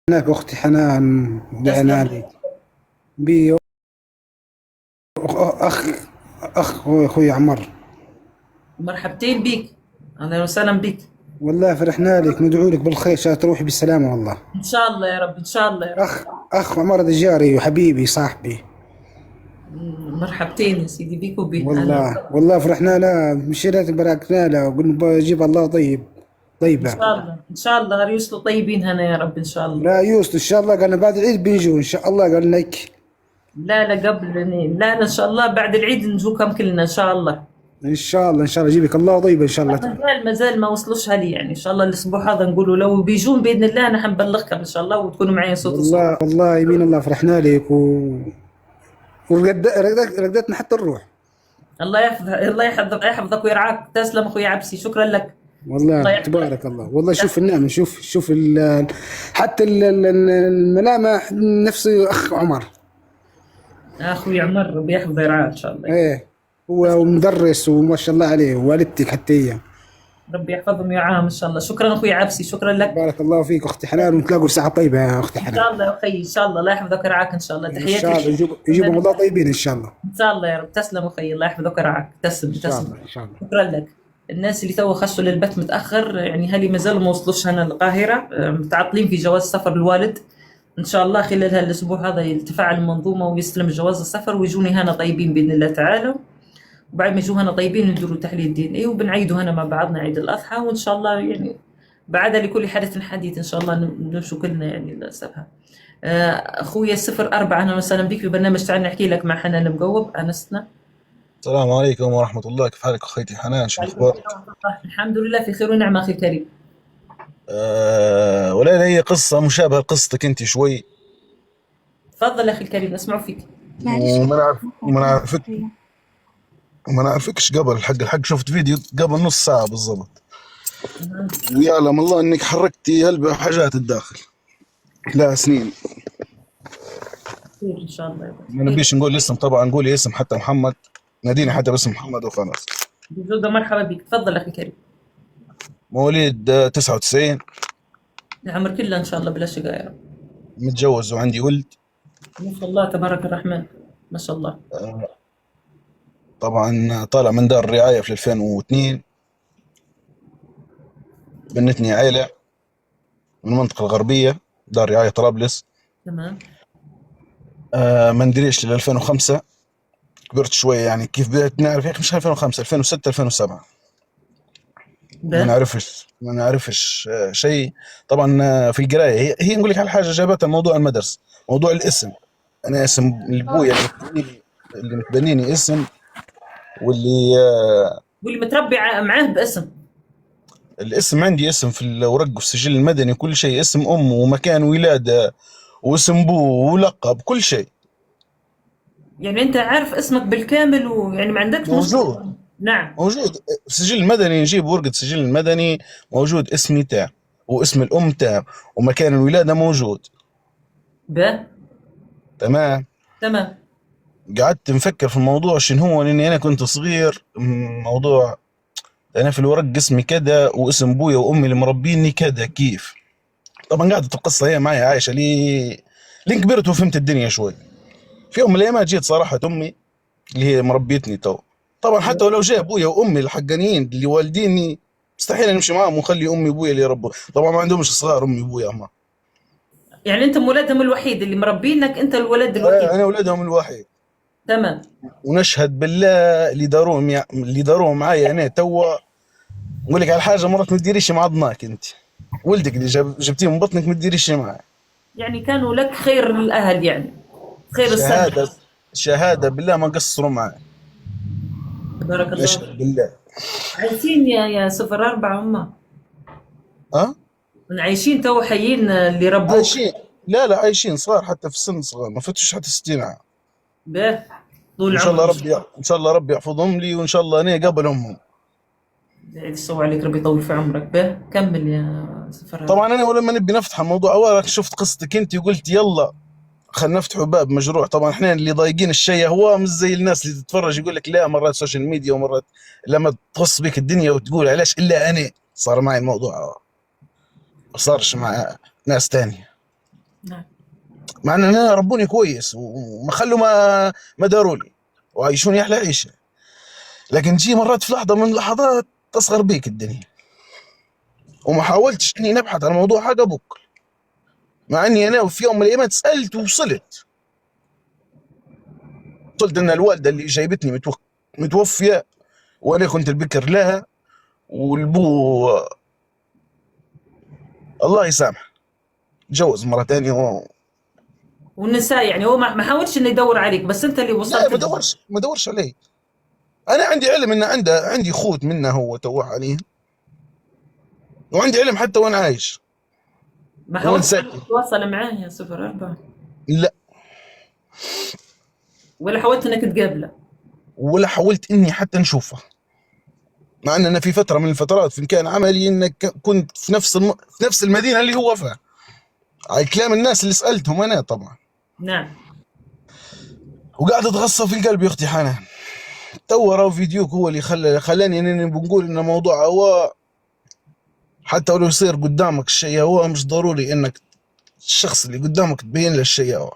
باختي حنان، دعنا لي بي اخ اخوي عمر. مرحبتين بيك، اهلا وسهلا بيك. والله فرحنا لك، ندعو لك بالخير، شاء تروحي بالسلامه. والله ان شاء الله يا رب، ان شاء الله يا رب. اخ عمر هذا جاري وحبيبي صاحبي، مرحبتين يا سيدي بيك وبيه. والله فرحنا له، مشينا باركنا له وقلنا بجيب الله طيب ان طيبة. شاء الله ان شاء الله غير يوصلوا طيبين هنا يا رب ان شاء الله. لا يوصل إن شاء الله، قالنا بعد العيد بنجوا إن شاء الله، قال لك لا قبل، لا ان شاء الله بعد العيد نجوكم كلنا ان شاء الله. إن شاء الله إن شاء الله يجيبك الله طيبة إن شاء الله. ما زال ما وصلوش هلي يعني، ان شاء الله الاسبوع هذا نقولوا لو بيجون باذن الله انا حنبلغكم ان شاء الله وتكونوا معي صوت وصوت. والله يمين الله فرحنا لك ورقدتنا حتى الروح. الله يحفظك ويرعاك. تسلم اخوي عبسي، شكرا لك. والله تبارك الله. والله شوف النعمة، شوف حتى الملامح نفس أخ عمر. اخوي عمر ربي يحفظه ويرعاه ان شاء الله. إيه هو مدرس وما شاء الله عليه، ووالدتك حتى هي ربي يحفظهم ويرعاهم ان شاء الله. شكرا اخوي عبسي، شكرا لك. بارك الله فيك اختي حنان، ونتلاقوا ساعة طيبة يا اختي ان حنان. شاء الله يا اخي ان شاء الله. الله يحفظك ويرعاك ان شاء الله. ان تحياتي شاء الله لك. يجيبوا الله طيبين ان شاء الله. ان شاء الله يا رب. تسلم اخي، الله يحفظك ويرعاك. تسلم ان شاء تسلم. الله ان شاء الله. شكرا لك. الناس اللي تو خشوا للبث متاخر يعني هلي ما زالوا ما وصلوش هنا القاهره، متعطلين في جواز سفر الوالد. ان شاء الله خلال هالاسبوع هذا يتفاعل المنظومه ويستلم جواز السفر ويجوني هنا طيبين باذن الله تعالى. وبعد ما يجوا هنا طيبين نديروا تحليل دي ان اي وبنعيدوا هنا مع بعضنا عيد الاضحى، وان شاء الله يعني بعد لكل حدث حديث ان شاء الله نمشوا كلنا يعني للسفر. اخويا 04 اهلا وسهلا بك في برنامج تعال نحكي لك مع حنان المقوب. انسنا. السلام عليكم ورحمة الله، كيف حالك أخيتي حنان؟ شو الأخبار؟ الحمد لله في خير ونعمة أخي الكريم. ولا هي قصة مشابهة لقصتك أنت شوي. تفضل أخي الكريم نسمع فيك. وما نعرفكش قبل الحق شفت فيديو قبل نص ساعة بالضبط، ويعلم الله إنك حركتي هلبة حاجات الداخل لا سنين. خير إن شاء الله. ما نبيش نقول اسم طبعا، نقولي اسم حتى محمد، ناديني حتى باسم محمد وخلاص. بجودة مرحبا بك. تفضل أخي الكريم. مواليد 99. العمر كله إن شاء الله بلا شقاء يا رب. متجوز وعندي ولد ما شاء الله تبارك الرحمن ما شاء الله. طبعا طالع من دار الرعاية في 2002. بنتني عيلة من المنطقة الغربية، دار رعاية طرابلس. تمام. ما ندريش ل 2005 كبرت شوية يعني، كيف بدأت نعرف يا أخي مش 2005 2006 2007 ما نعرفش شيء. طبعا في القراية هي نقول لك على حاجة جابتها موضوع المدرسة، موضوع الاسم. أنا اسم لأبويا اللي متبنيني اسم، واللي متربي معاه باسم. الاسم عندي اسم في الورق وفي السجل المدني كل شيء، اسم أمه ومكان ولادة واسم أبوه ولقب كل شيء. يعني أنت عارف اسمك بالكامل ويعني ما عندكش موجود. نعم موجود في السجل المدني، نجيب ورقة السجل المدني موجود اسمي تاع واسم الأم تاع ومكان الولادة موجود. تمام. قعدت نفكر في الموضوع شنو هو، لأني أنا كنت صغير. موضوع أنا في الورق اسمي كذا واسم أبويا وأمي اللي مربيني كذا كيف. طبعا قعدت القصة هي معي عايشة لين كبرت وفهمت الدنيا شوي. في يوم من الأيام جيت صراحة أمي اللي هي مربيتني طبعا حتى ولو جاء أبويا وأمي الحقانيين اللي والديني مستحيل نمشي معهم ونخلي أمي وأبويا اللي يربوا. طبعا ما عندهمش صغار أمي وأبويا أما. يعني أنت ولدهم الوحيد اللي مربينك، أنت الولد الوحيد. أنا ولدهم الوحيد. تمام. ونشهد بالله اللي داروه معايا أنا توا. نقول لك على حاجة، مرات ما تديريش مع ضناك أنت، ولدك اللي جبتيه من بطنك ما تديريش معاه. يعني كانوا لك خير الأهل يعني خير السنة. شهادة بالله ما قصروا معي. تبارك الله. نشهد بالله. عايشين يا 04 أمه. عايشين تو حيين اللي ربوك. عايشين. لا عايشين صغار، حتى في السن صغار ما فتش حتى 60 عام. طول ان شاء الله ربي يحفظهم لي، وان شاء الله انا قبل امهم. يسوي عليك ربي يطول في عمرك. كمل يا 04. طبعا انا ولما نبي نفتح الموضوع اول شفت قصتك انت وقلت يلا خلينا نفتحوا باب مشروع. طبعا احنا اللي ضايقين الشيء هو مش زي الناس اللي تتفرج يقول لك لا، مرات سوشيال ميديا ومرات لما تخص بك الدنيا وتقول علاش الا انا. صار معي الموضوع ما صارش مع ناس تانية. نعم. مع ان انا ربوني كويس وما خلوا ما داروا لي وعيشوني احلى عيشه، لكن تجي مرات في لحظه من اللحظات تصغر بيك الدنيا. وما حاولتش اني نبحث عن موضوع حاجه بكل، مع اني انا في يوم من الايام سالت ووصلت وصلت ان الوالده اللي جايبتني متوفيه، وانا كنت البكر لها، والبو الله يسامح تجوز مره ثانيه. والنساء يعني هو ما حاولش انه يدور عليك، بس انت اللي لا وصلت ما دورش علي. انا عندي علم ان عندي خوت منه هو توه عليه، وعندي علم حتى وانا عايش ما وانا حاولتش ساكن. تتواصل معاه يا 04؟ لا، ولا حاولت انك تقابله؟ ولا حاولت اني حتى نشوفه، مع ان انا في فتره من الفترات في مكان عملي انك كنت في نفس المدينه اللي هو فيها، على كلام الناس اللي سالتهم انا طبعا. نعم. وقاعد اتغصب في القلب يا اختي حنان. تو راهو فيديوك هو اللي خلاني انني بنقول ان موضوع هو، حتى ولو يصير قدامك الشيء هو، مش ضروري انك الشخص اللي قدامك تبين له الشيء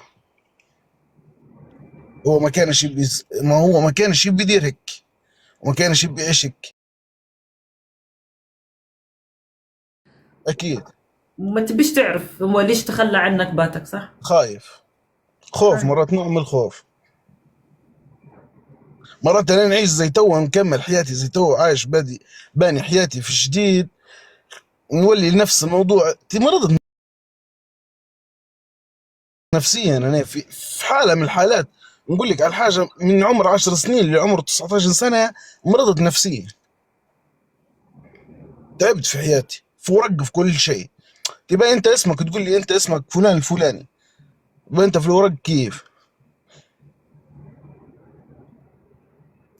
هو ما كانش يبي، ما كانش يبي يدير هيك، وما كانش يبي يعيش هيك. اكيد. ما تبيش تعرف هو ليش تخلى عنك باتك، صح؟ خايف، خوف، مرات نوع من الخوف. مرات انا نعيش زي تو، مكمل حياتي زي تو، عايش باني حياتي في جديد، نولي لنفس الموضوع. مرضت نفسيا انا في حاله من الحالات، نقول لك على حاجه، من عمر 10 سنين لعمر 19 سنه مرضت نفسيا، تعبت في حياتي، في ورق، في كل شيء. تبقى انت اسمك تقول لي انت اسمك فلان الفلاني، يبقى انت في الورق كيف؟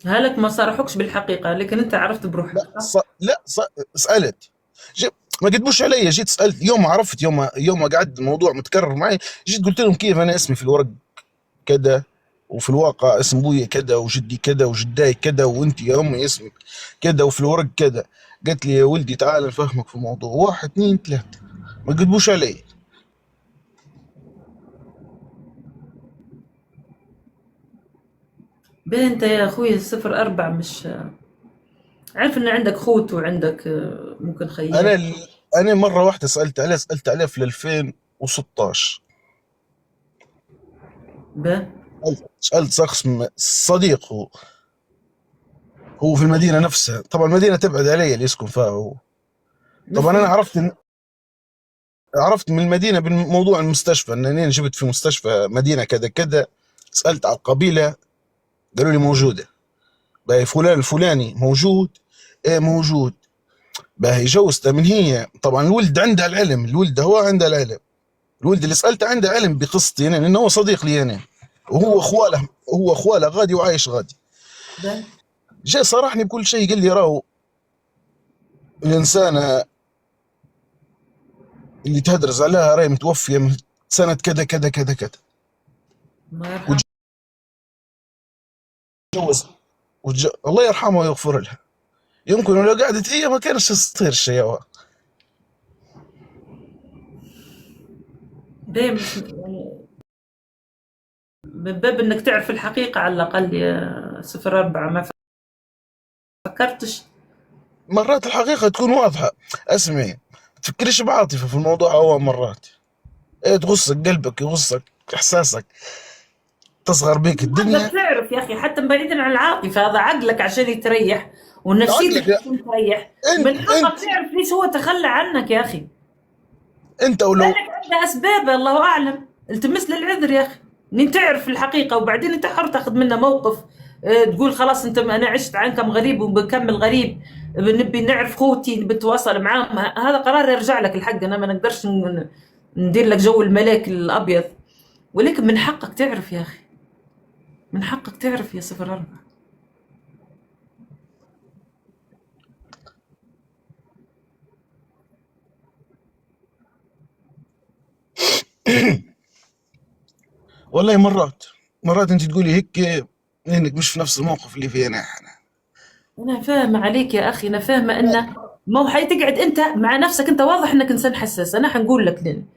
هلك ما صارحوكش بالحقيقة لكن انت عرفت بروحك، صح؟ لا سالت، ما كتبوش علي، جيت سالت يوم ما عرفت، يوم ما قعد الموضوع متكرر معي، جيت قلت لهم كيف انا اسمي في الورق كذا، وفي الواقع اسم ابويا كذا، وجدي كذا، وجداي كذا، وانت يا امي اسمك كذا، وفي الورق كذا. قالت لي يا ولدي تعال نفهمك في الموضوع، 1 2 3، ما كتبوش علي. به انت يا اخوي 04 مش عارف ان عندك خوت وعندك ممكن خيال. انا مره واحده سالت عليه في 2016. به سالت شخص صديق، هو في المدينه نفسها، طبعا المدينه تبعد علي اللي يسكن فيها هو. طبعا انا عرفت من المدينه بموضوع المستشفى، انني جبت في مستشفى مدينه كذا كذا. سالت على القبيله، قالوا لي موجوده. باهي فلان الفلاني موجود؟ ايه موجود. باهي جوزته من هي، طبعا الولد عنده العلم، الولد هو عنده العلم، الولد اللي سالته عنده علم بقصتي يعني، لانه هو صديق لي انا، وهو اخواله غادي وعايش غادي. جاي صارحني بكل شيء، قال لي راهو الانسانه اللي تهدرز عليها راهي متوفيه من سنه كذا كذا كذا كذا، الله يرحمه. الله يرحمه ويغفر لها. يمكن لو قعدت هي ما كانش يصير الشيء هو. دايما يعني من باب انك تعرف الحقيقة على الاقل يا 04، ما فكرتش؟ مرات الحقيقه تكون واضحه. اسمعي، ما تفكريش بعاطفه في الموضوع، هو مرات ايه تغصك قلبك، يغصك احساسك، تصغر بيك الدنيا. تعرف يا اخي حتى بعيدا عن العاطفة، هذا عقلك عشان يتريح ونفسيتك عشان تريح. من حقك تعرف ليش هو تخلى عنك يا اخي. انت ولو عنده اسباب الله اعلم، التمس له العذر يا اخي، ان تعرف الحقيقة وبعدين انت حر تاخذ منه موقف. تقول خلاص انت انا عشت عنكم غريب وبكمل غريب، نبي نعرف خوتي، نبي نتواصل معاهم، هذا قرار يرجع لك الحق. انا ما نقدرش ندير لك جو الملاك الابيض، ولكن من حقك تعرف يا اخي، من حقك تعرف يا 04. والله مرات انت تقولي هيك انك مش في نفس الموقف اللي فيه انا فاهمه عليك يا اخي، انا فاهمه انه ما هو حتقعد انت مع نفسك، انت واضح انك انسان حساس. انا حنقول لك لين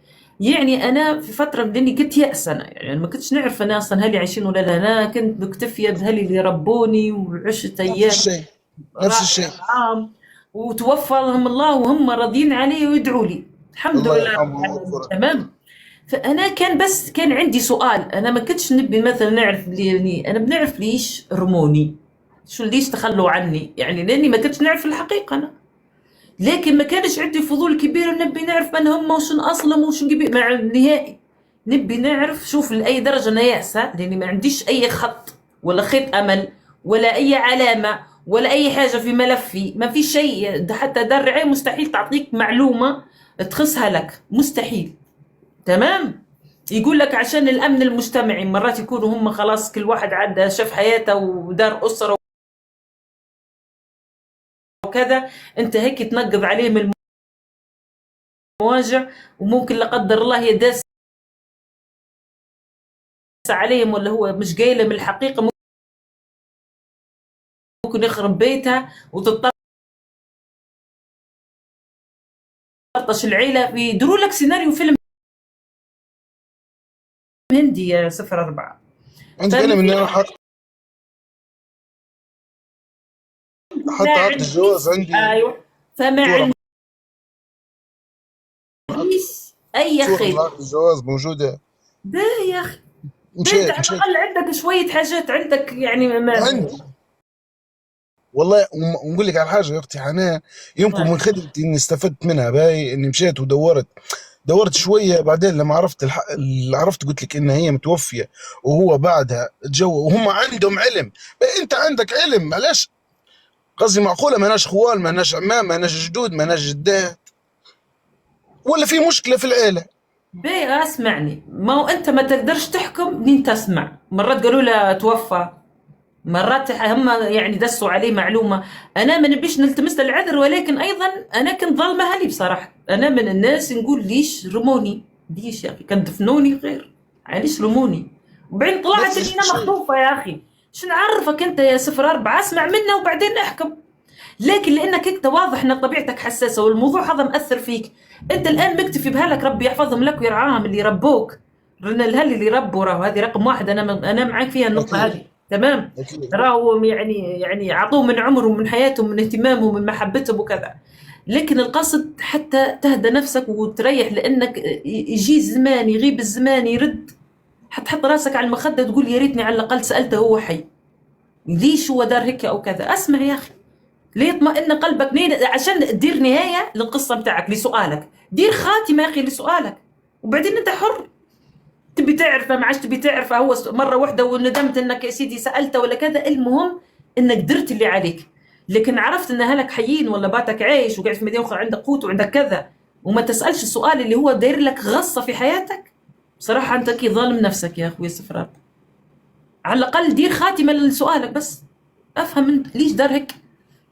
يعني انا في فتره لاني كنت يأس، انا يعني ما كنتش نعرف انا اصلا هلي عايشين ولا لا، انا كنت مكتفيه بهلي اللي ربوني وعشت ايام نفس الشيء وتوفى لهم الله وهم راضيين علي ويدعوا لي، الحمد لله. تمام. فانا كان عندي سؤال، انا ما كنتش نبي مثلا نعرف يعني انا بنعرف ليش رموني، ليش تخلوا عني، يعني لاني ما كنتش نعرف الحقيقه انا. لكن ما كانش عندي فضول كبير نبي نعرف من هم وشن اصلهم وشن قبيل مع النهائي. نبي نعرف شوف لاي درجه انا يائسه، لاني ما عنديش اي خط ولا خيط امل ولا اي علامه ولا اي حاجه في ملفي، ما في شيء. ده حتى دار الرعايه مستحيل تعطيك معلومه تخصها لك، مستحيل. تمام. يقول لك عشان الامن المجتمعي، مرات يكونوا هم خلاص كل واحد عدى شاف حياته ودار اسره وكذا، انت هيك تنقض عليهم المواجع، وممكن لا قدر الله هي داس عليهم ولا هو مش قايله من الحقيقه، ممكن يخرب بيتها وتطرطش العيله. يديروا لك سيناريو فيلم هندي يا 04. عندي فيلم ان انا حتى عقد الجواز عندي ايوه، فما صورة عنديش اي خير. عقد الجواز موجودة. ده يا اخي انت مشيت على الاقل عندك شويه حاجات، عندك يعني عندي والله. ونقول لك على حاجة يا اختي حنان، يمكن من خدمتي اني استفدت منها باي، اني مشيت دورت شويه، بعدين لما عرفت اللي عرفت قلت لك ان هي متوفيه وهو بعدها وهم عندهم علم. انت عندك علم، علاش؟ قصدي معقوله ما ناش خوال، ما ناش عمام، ما ناش جدود، ما ناش جدات، ولا في مشكله في العيله؟ بي اسمعني، ما هو انت ما تقدرش تحكم مين تسمع. مرات قالوا له توفى، مرات هم يعني دسوا عليه معلومه. انا ما نبيش نلتمس له العذر، ولكن ايضا انا كنت ظالمه اهلي بصراحه. انا من الناس نقول ليش رموني، ليش يا اخي كان دفنوني غير، علاش رموني؟ وبعدين طلعت اني انا مخطوفه يا اخي. شنو عرفك انت يا 04؟ اسمع منه وبعدين احكم. لكن لانك انت واضح ان طبيعتك حساسه والموضوع هذا مأثر فيك، انت الان مكتفي بهلك، ربي يحفظهم لك ويرعاهم اللي ربوك، لان الهل اللي ربوا راهو هذه رقم واحد. انا معاك فيها النقطه هذه، تمام. راهو يعني عطوه من عمرهم ومن حياتهم من اهتمامهم ومن محبتهم وكذا. لكن القصد حتى تهدى نفسك وتريح، لانك يجي الزمان يغيب الزمان يرد، حتحط راسك على المخده تقول يا ريتني على الاقل سالته هو حي، ليش هو دار هيك او كذا. اسمع يا اخي، ليطمئن قلبك عشان تدير نهايه للقصه بتاعك لسؤالك، دير خاتمه يا اخي لسؤالك، وبعدين انت حر. تبي تعرفه ما عادش تبي تعرفه، هو مره واحده وندمت انك يا سيدي سالته ولا كذا، المهم انك درت اللي عليك. لكن عرفت ان اهلك حيين ولا باتك عايش وقاعد في مدينه اخرى عندك قوت وعندك كذا، وما تسالش السؤال اللي هو داير لك غصه في حياتك، بصراحه انت كي ظالم نفسك يا اخوي 04. على الاقل دير خاتمه لسؤالك بس، افهم انت ليش دار هيك،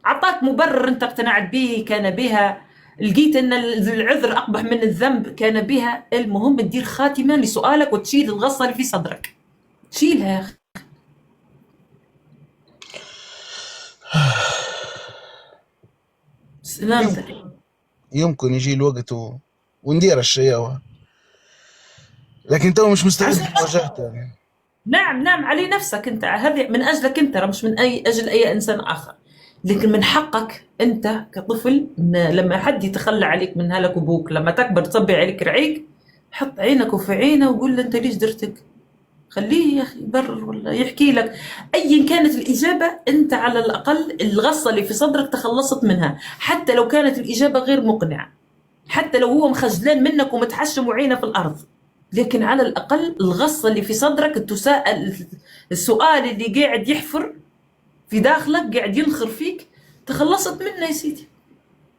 عطاك مبرر انت اقتنعت به كان بها، لقيت ان العذر اقبح من الذنب كان بها. المهم تدير خاتمه لسؤالك وتشيل الغصه اللي في صدرك، تشيلها يا اخي. سلامتك. يمكن يجي الوقت وندير الشيء لكن تو مش مستعد لمواجهته يعني. نعم علي نفسك انت، هذه من اجلك انت، مش من اجل اي انسان اخر. لكن من حقك انت كطفل إن لما حد يتخلى عليك من هلك وابوك، لما تكبر تصبي عليك رعيك، حط عينك في عينه وقول له انت ليش درتك، خليه يا اخي يبرر ولا يحكي لك. ايا كانت الاجابه انت على الاقل الغصه اللي في صدرك تخلصت منها، حتى لو كانت الاجابه غير مقنعه، حتى لو هو مخجلان منك ومتحشم وعينه في الارض، لكن على الاقل الغصه اللي في صدرك تساءل، السؤال اللي قاعد يحفر في داخلك قاعد ينخر فيك تخلصت منه يا سيدي.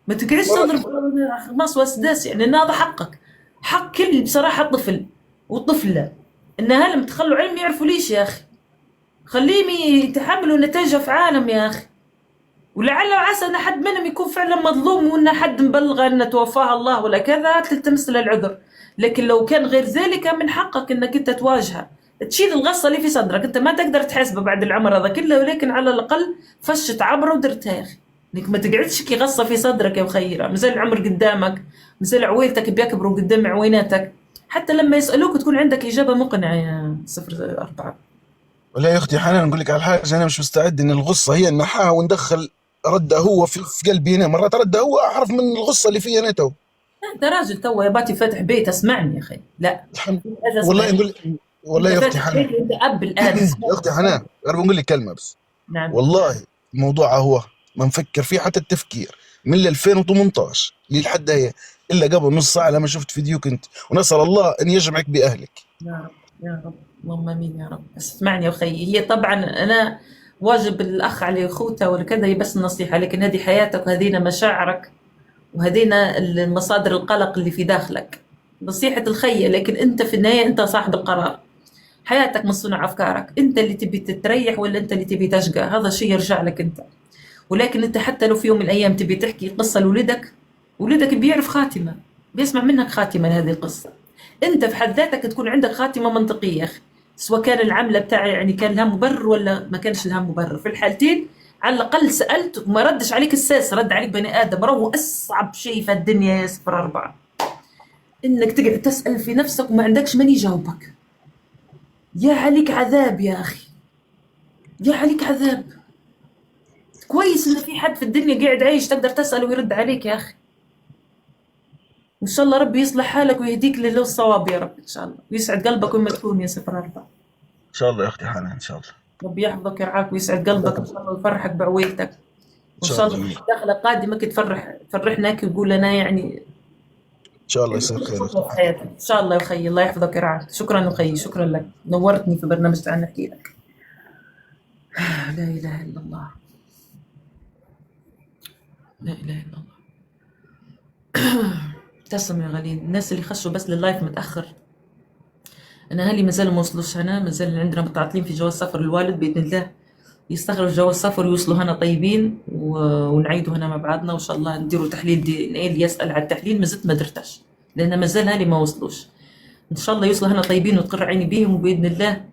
ما تقعدش تضرب خماس واسداس، يعني ان هذا حقك، حق كل بصراحه طفل وطفله ان اهلهم تخلوا علم يعرفوا ليش يا اخي، خليهم يتحملوا نتائج افعالهم يا اخي. ولعل وعسى ان حد منهم يكون فعلا مظلوم وان حد مبلغه ان توفاها الله ولا كذا تلتمس له العذر، لكن لو كان غير ذلك من حقك انك انت تواجهه، تشيل الغصه اللي في صدرك. انت ما تقدر تحاسبه بعد العمر هذا كله، ولكن على الاقل فشت عبره ودرتها يا اخي. انك ما تقعدش كي غصه في صدرك يا مخيره، مازال العمر قدامك، مازال عويلتك بيكبروا قدام عويناتك، حتى لما يسالوك تكون عندك اجابه مقنعه يا 04. ولا يا اختي حنان نقول لك على حاجه، انا مش مستعد ان الغصه هي نحاها وندخل رده هو في قلبي هنا. مرات رده هو احرف من الغصه اللي فيها انا تو. انت راجل تو يا باتي فاتح بيت، اسمعني يا اخي. لا الحمد هذا والله اسمعني. نقول والله انت يا اختي فاتح بيت حنان، وانت اب الان، يا اسمعني. اختي حنان انا بقول لك كلمه بس. نعم. والله الموضوع هو ما نفكر فيه حتى التفكير من 2018 لحد هي، الا قبل نص ساعه لما شفت فيديوك انت، ونسال الله ان يجمعك باهلك. يا رب يا رب، اللهم امين يا رب. بس اسمعني يا اخي، هي طبعا انا واجب الاخ على اخوته ولا كذا، هي بس النصيحه، لكن هذه حياتك وهذينا مشاعرك وهذينا المصادر القلق اللي في داخلك. نصيحه الخية، لكن انت في النهايه انت صاحب القرار. حياتك من صنع افكارك، انت اللي تبي تتريح ولا انت اللي تبي تشقى، هذا شيء يرجع لك انت. ولكن انت حتى لو في يوم من الايام تبي تحكي قصه لولدك، ولدك بيعرف خاتمه، بيسمع منك خاتمه لهذه القصه. انت في حد ذاتك تكون عندك خاتمه منطقيه يا اخي، سواء كان العمله بتاعي يعني كان لها مبرر ولا ما كانش لها مبرر. في الحالتين على الاقل سالت وما ردش عليك الساس، رد عليك بني ادم. راهو اصعب شيء في الدنيا يا 04 انك تقعد تسال في نفسك وما عندكش من يجاوبك. يا عليك عذاب يا اخي، يا عليك عذاب. كويس ان في حد في الدنيا قاعد عايش تقدر تسأله ويرد عليك يا اخي. ان شاء الله ربي يصلح حالك ويهديك للصواب يا رب ان شاء الله، ويسعد قلبك وما تكون يا 04. ان شاء الله يا اختي حنان ان شاء الله. ربي يحفظك ويرعاك ويسعد قلبك ان شاء الله ويفرحك بعويلتك. ان وان شاء شاء الله الله جميل. الدخله القادمه تفرحناك ويقول لنا يعني ان شاء الله يصير خير يا اختي في حنان. حياتك ان شاء الله يا اخي. الله يحفظك ويرعاك. شكرا اخي، شكرا لك، نورتني في برنامج تعال نحكي لك. لا اله الا الله، لا اله الا الله. ابتسم يا غالي. الناس اللي خشوا بس لللايف متاخر، انا اهلي مازال ما وصلوش هنا، مازال عندنا متعطلين في جواز سفر الوالد. باذن الله يستخرج جواز سفر ويوصلوا هنا طيبين ونعيدوا هنا مع بعضنا، وان شاء الله نديروا تحليل دي ان ايه. اللي يسال على التحليل مازلت ما درتش، لان مازال اهلي ما وصلوش. ان شاء الله يوصلوا هنا طيبين وتقر عيني بيهم، وباذن الله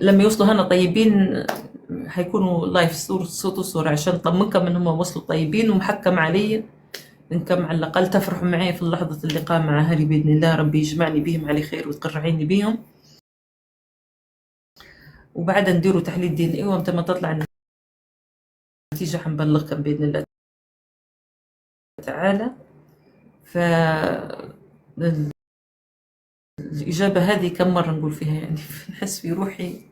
لما يوصلوا هنا طيبين حيكونوا لايف صوت وصورة عشان نطمنكم انهم وصلوا طيبين ومحكم علي، انكم على الاقل تفرحوا معي في لحظة اللقاء مع اهلي. باذن الله ربي يجمعني بهم على خير وتقر عيني بهم، وبعدها نديروا تحليل دي ان ايه، ومتى ما تطلع النتيجة حنبلغكم باذن الله تعالى. ف الإجابة هذه كم مرة نقول فيها يعني نحس في روحي.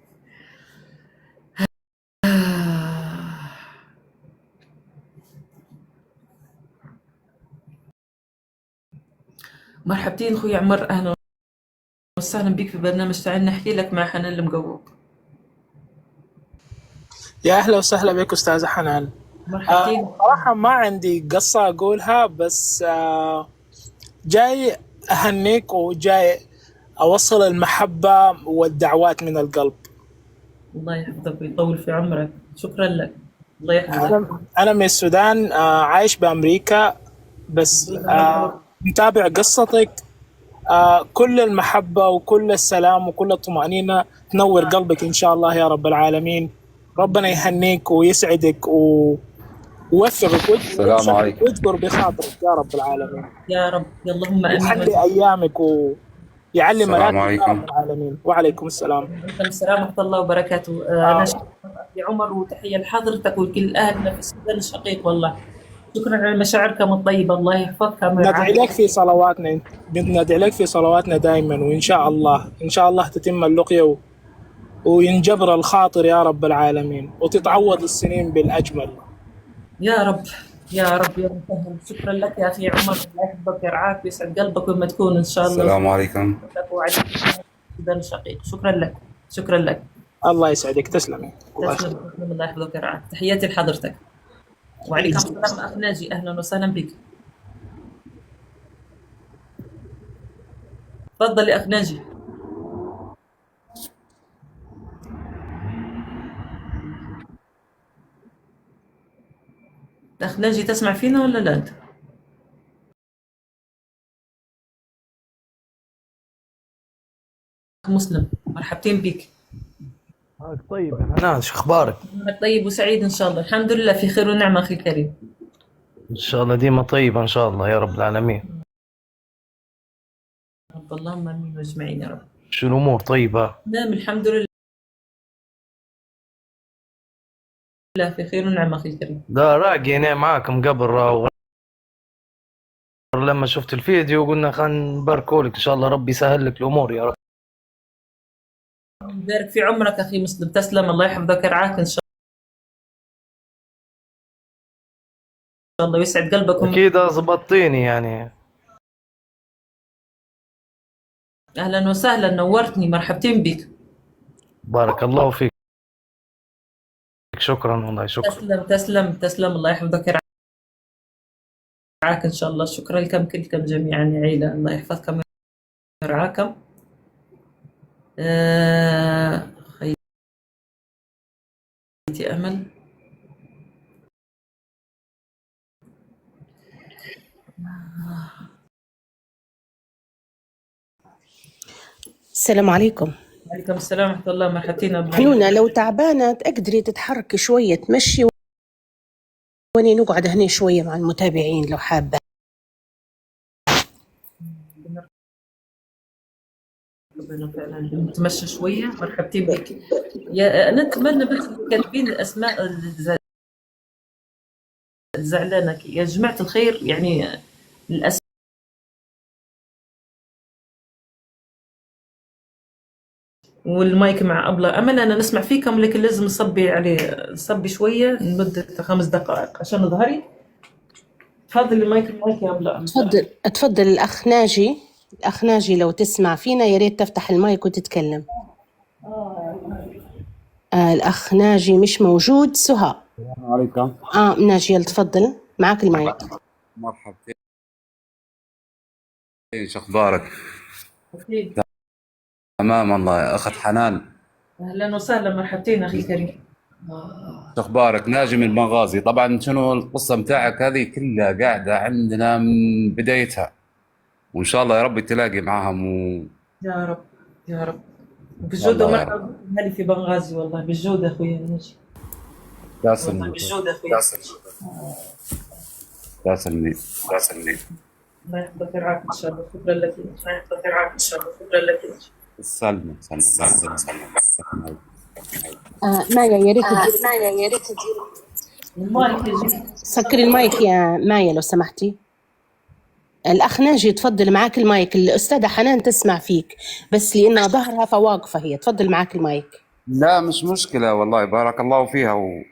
مرحبتين خويا عمر، أهلا وسهلا بك في برنامج تعال نحكي لك مع حنان المقوق. يا أهلا وسهلا بك أستاذة حنان. مرحبتين. صراحة ما عندي قصة أقولها، بس جاي أهنيك وجاي أوصل المحبة والدعوات من القلب. الله يحفظك ويطول في عمرك. شكرا لك، الله يحفظك. أنا من السودان، عايش بأمريكا، بس متابع قصتك. كل المحبة وكل السلام وكل الطمأنينة تنور قلبك إن شاء الله يا رب العالمين. ربنا يهنيك ويسعدك ويوفقك السلام عليكم. ويجبر بخاطرك يا رب العالمين. يا رب اللهم امين. يحلي ايامك ويعلي السلام مراتبك يا عليكم. رب العالمين. وعليكم السلام. وعليكم السلام ورحمة الله وبركاته. أنا شكرا يا عمر، وتحية لحضرتك ولكل أهلنا في السودان الشقيق. والله شكرا على مشاعركم الطيبة، الله يحفظكم ندعي لك في صلواتنا، ندعي لك في صلواتنا دائما، وإن شاء الله إن شاء الله تتم اللقية وينجبر الخاطر يا رب العالمين، وتتعوض السنين بالأجمل يا رب يا رب يا مسهل. شكرا لك يا أخي عمر، الله يحفظك ويرعاك ويسعد قلبك وما تكون إن شاء الله. السلام عليكم. وعليكم السلام الشقيق. شكرا لك، شكرا لك. الله يسعدك. تسلمي. تسلم، الله يحفظك ويرعاك. تحياتي لحضرتك. وعليكم السلام أخ ناجي، أهلا وسهلا بك. تفضل يا أخ ناجي. أخ ناجي تسمع فينا ولا لا أنت؟ مسلم، مرحبتين بك. طيب يا حنان، شو اخبارك؟ طيب وسعيد ان شاء الله. الحمد لله في خير ونعمه اخي الكريم. ان شاء الله ديما طيبه ان شاء الله يا رب العالمين. رب اللهم امين واجمعين يا رب. شو الامور طيبه؟ نعم الحمد لله في خير ونعمه اخي الكريم. لا راقي انا معاكم قبل لما شفت الفيديو قلنا خلينا نباركولك إن شاء الله، ربي يسهل لك الأمور يا رب. يبارك في عمرك أخي مسلم، تسلم، الله يحفظك ويرعاك إن شاء الله ويسعد قلبك. أكيد زبطتيني يعني. أهلا وسهلا، نورتني، مرحبتين بك. بارك الله فيك، شكرا والله شكرا. تسلم الله يحفظك ويرعاك إن شاء الله. شكرا لكم كلكم جميعا يا عيلة، الله يحفظكم ويرعاكم. خيتي أمل. السلام عليكم. وعليكم السلام ورحمة الله، مرحبتين. حنونة لو تعبانة تقدري تتحركي شوية تمشي واني نقعد هنا شوية مع المتابعين لو حابة. ربنا فعلا نتمشى شوية، مرحبتين بك. أنا أتمنى بس كاتبين الأسماء الزعلانة يا جماعة الخير، يعني الأسماء والمايك مع أبلة أمل. أنا نسمع فيكم لكن لازم نصبي عليه، نصبي شوية لمدة 5 دقائق عشان ظهري. تفضل المايك يا أبلة. تفضل الأخ ناجي. الأخ ناجي لو تسمع فينا يا ريت تفتح المايك وتتكلم. الأخ ناجي مش موجود. سهى. السلام عليكم. ناجي يلا تفضل معك المايك. مرحبتين، شو اخبارك؟ تمام والله. اخت حنان أهلا وسهلا، مرحبتين أخي الكريم. شو اخبارك؟ ناجي من بنغازي. طبعا شنو القصة متاعك هذه كلها قاعدة عندنا من بدايتها، وان شاء الله يا رب تلاقي معاهم يا رب يا رب. بالجودة مرحبا هذه في بنغازي، والله بالجودة أخويا ناجي. تسلمي بالجودة أخويا. تسلمي. الله يحفظك ويرعاك إن شاء الله. شكرا لك. الله يحفظك ويرعاك إن شاء الله. شكرا لك. سلمى. مايا يا ريت سكري المايك يا مايا لو سمحتي. الأخ ناجي تفضل معاك المايك. الأستاذة حنان تسمع فيك بس لأنها ظهرها فواقفة هي. تفضل معاك المايك. لا مش مشكلة والله، بارك الله فيها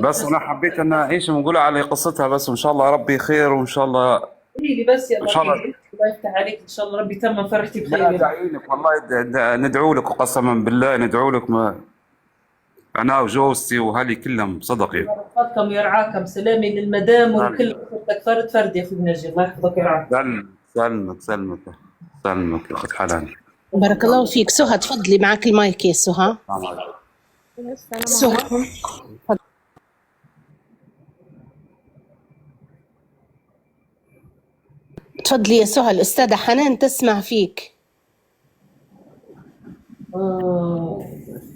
بس أنا حبيت أن أعيش ونقول على قصتها بس، وإن شاء الله ربي خير، وإن شاء الله قولي لي بس يا إن شاء الله. الله يفتح عليك إن شاء الله، ربي تم فرحتي بخير. لا داعينك والله، ندعو لك وقسما بالله ندعو لك، أنا وجوزتي وهلي كلهم صدق. يحفظكم ويرعاكم. سلامي للمدام وكل أسرتك فرد يا أخي ناجي، الله يحفظك ويرعاك. سلمك يا أخت حنان. بارك الله فيك. سهى تفضلي معك المايك يا سهى. سهى تفضلي يا سهى، الأستاذة حنان تسمع فيك.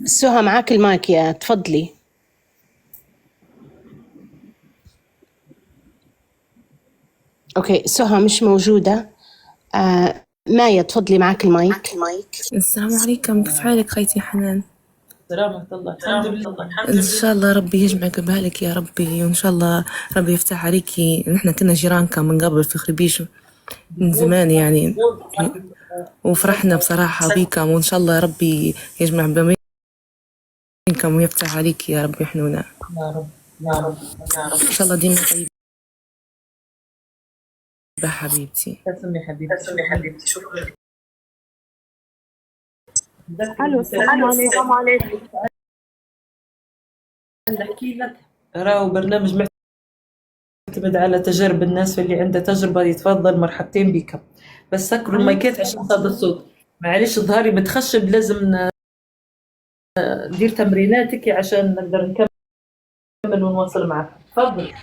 سهى معك المايك يا تفضلي. اوكي سهى مش موجودة. مايا تفضلي معك المايك. السلام عليكم، كيف حالك خيتي حنان؟ سلامة الله، الحمد لله. إن شاء الله ربي يجمعك بهالك يا ربي، وإن شاء الله ربي يفتح عليكي. نحن كنا جيرانكم من قبل في خربيش من زمان يعني، وفرحنا بصراحة بيكم، وإن شاء الله ربي يجمع بينكم ويفتح عليك يا ربي حنونة. يا رب يا رب يا رب. إن شاء الله ديما طيبة حبيبتي. تسلمي حبيبتي. شكرا. الو السلام عليكم. نحكي لك راهو برنامج معتمد على تجارب الناس، فاللي عنده تجربة يتفضل، مرحبتين بكم. بس سكروا المايكات عشان صدى الصوت. معليش ظهري متخشب، لازم ندير تمريناتك عشان نقدر نكمل ونواصل معك. تفضل.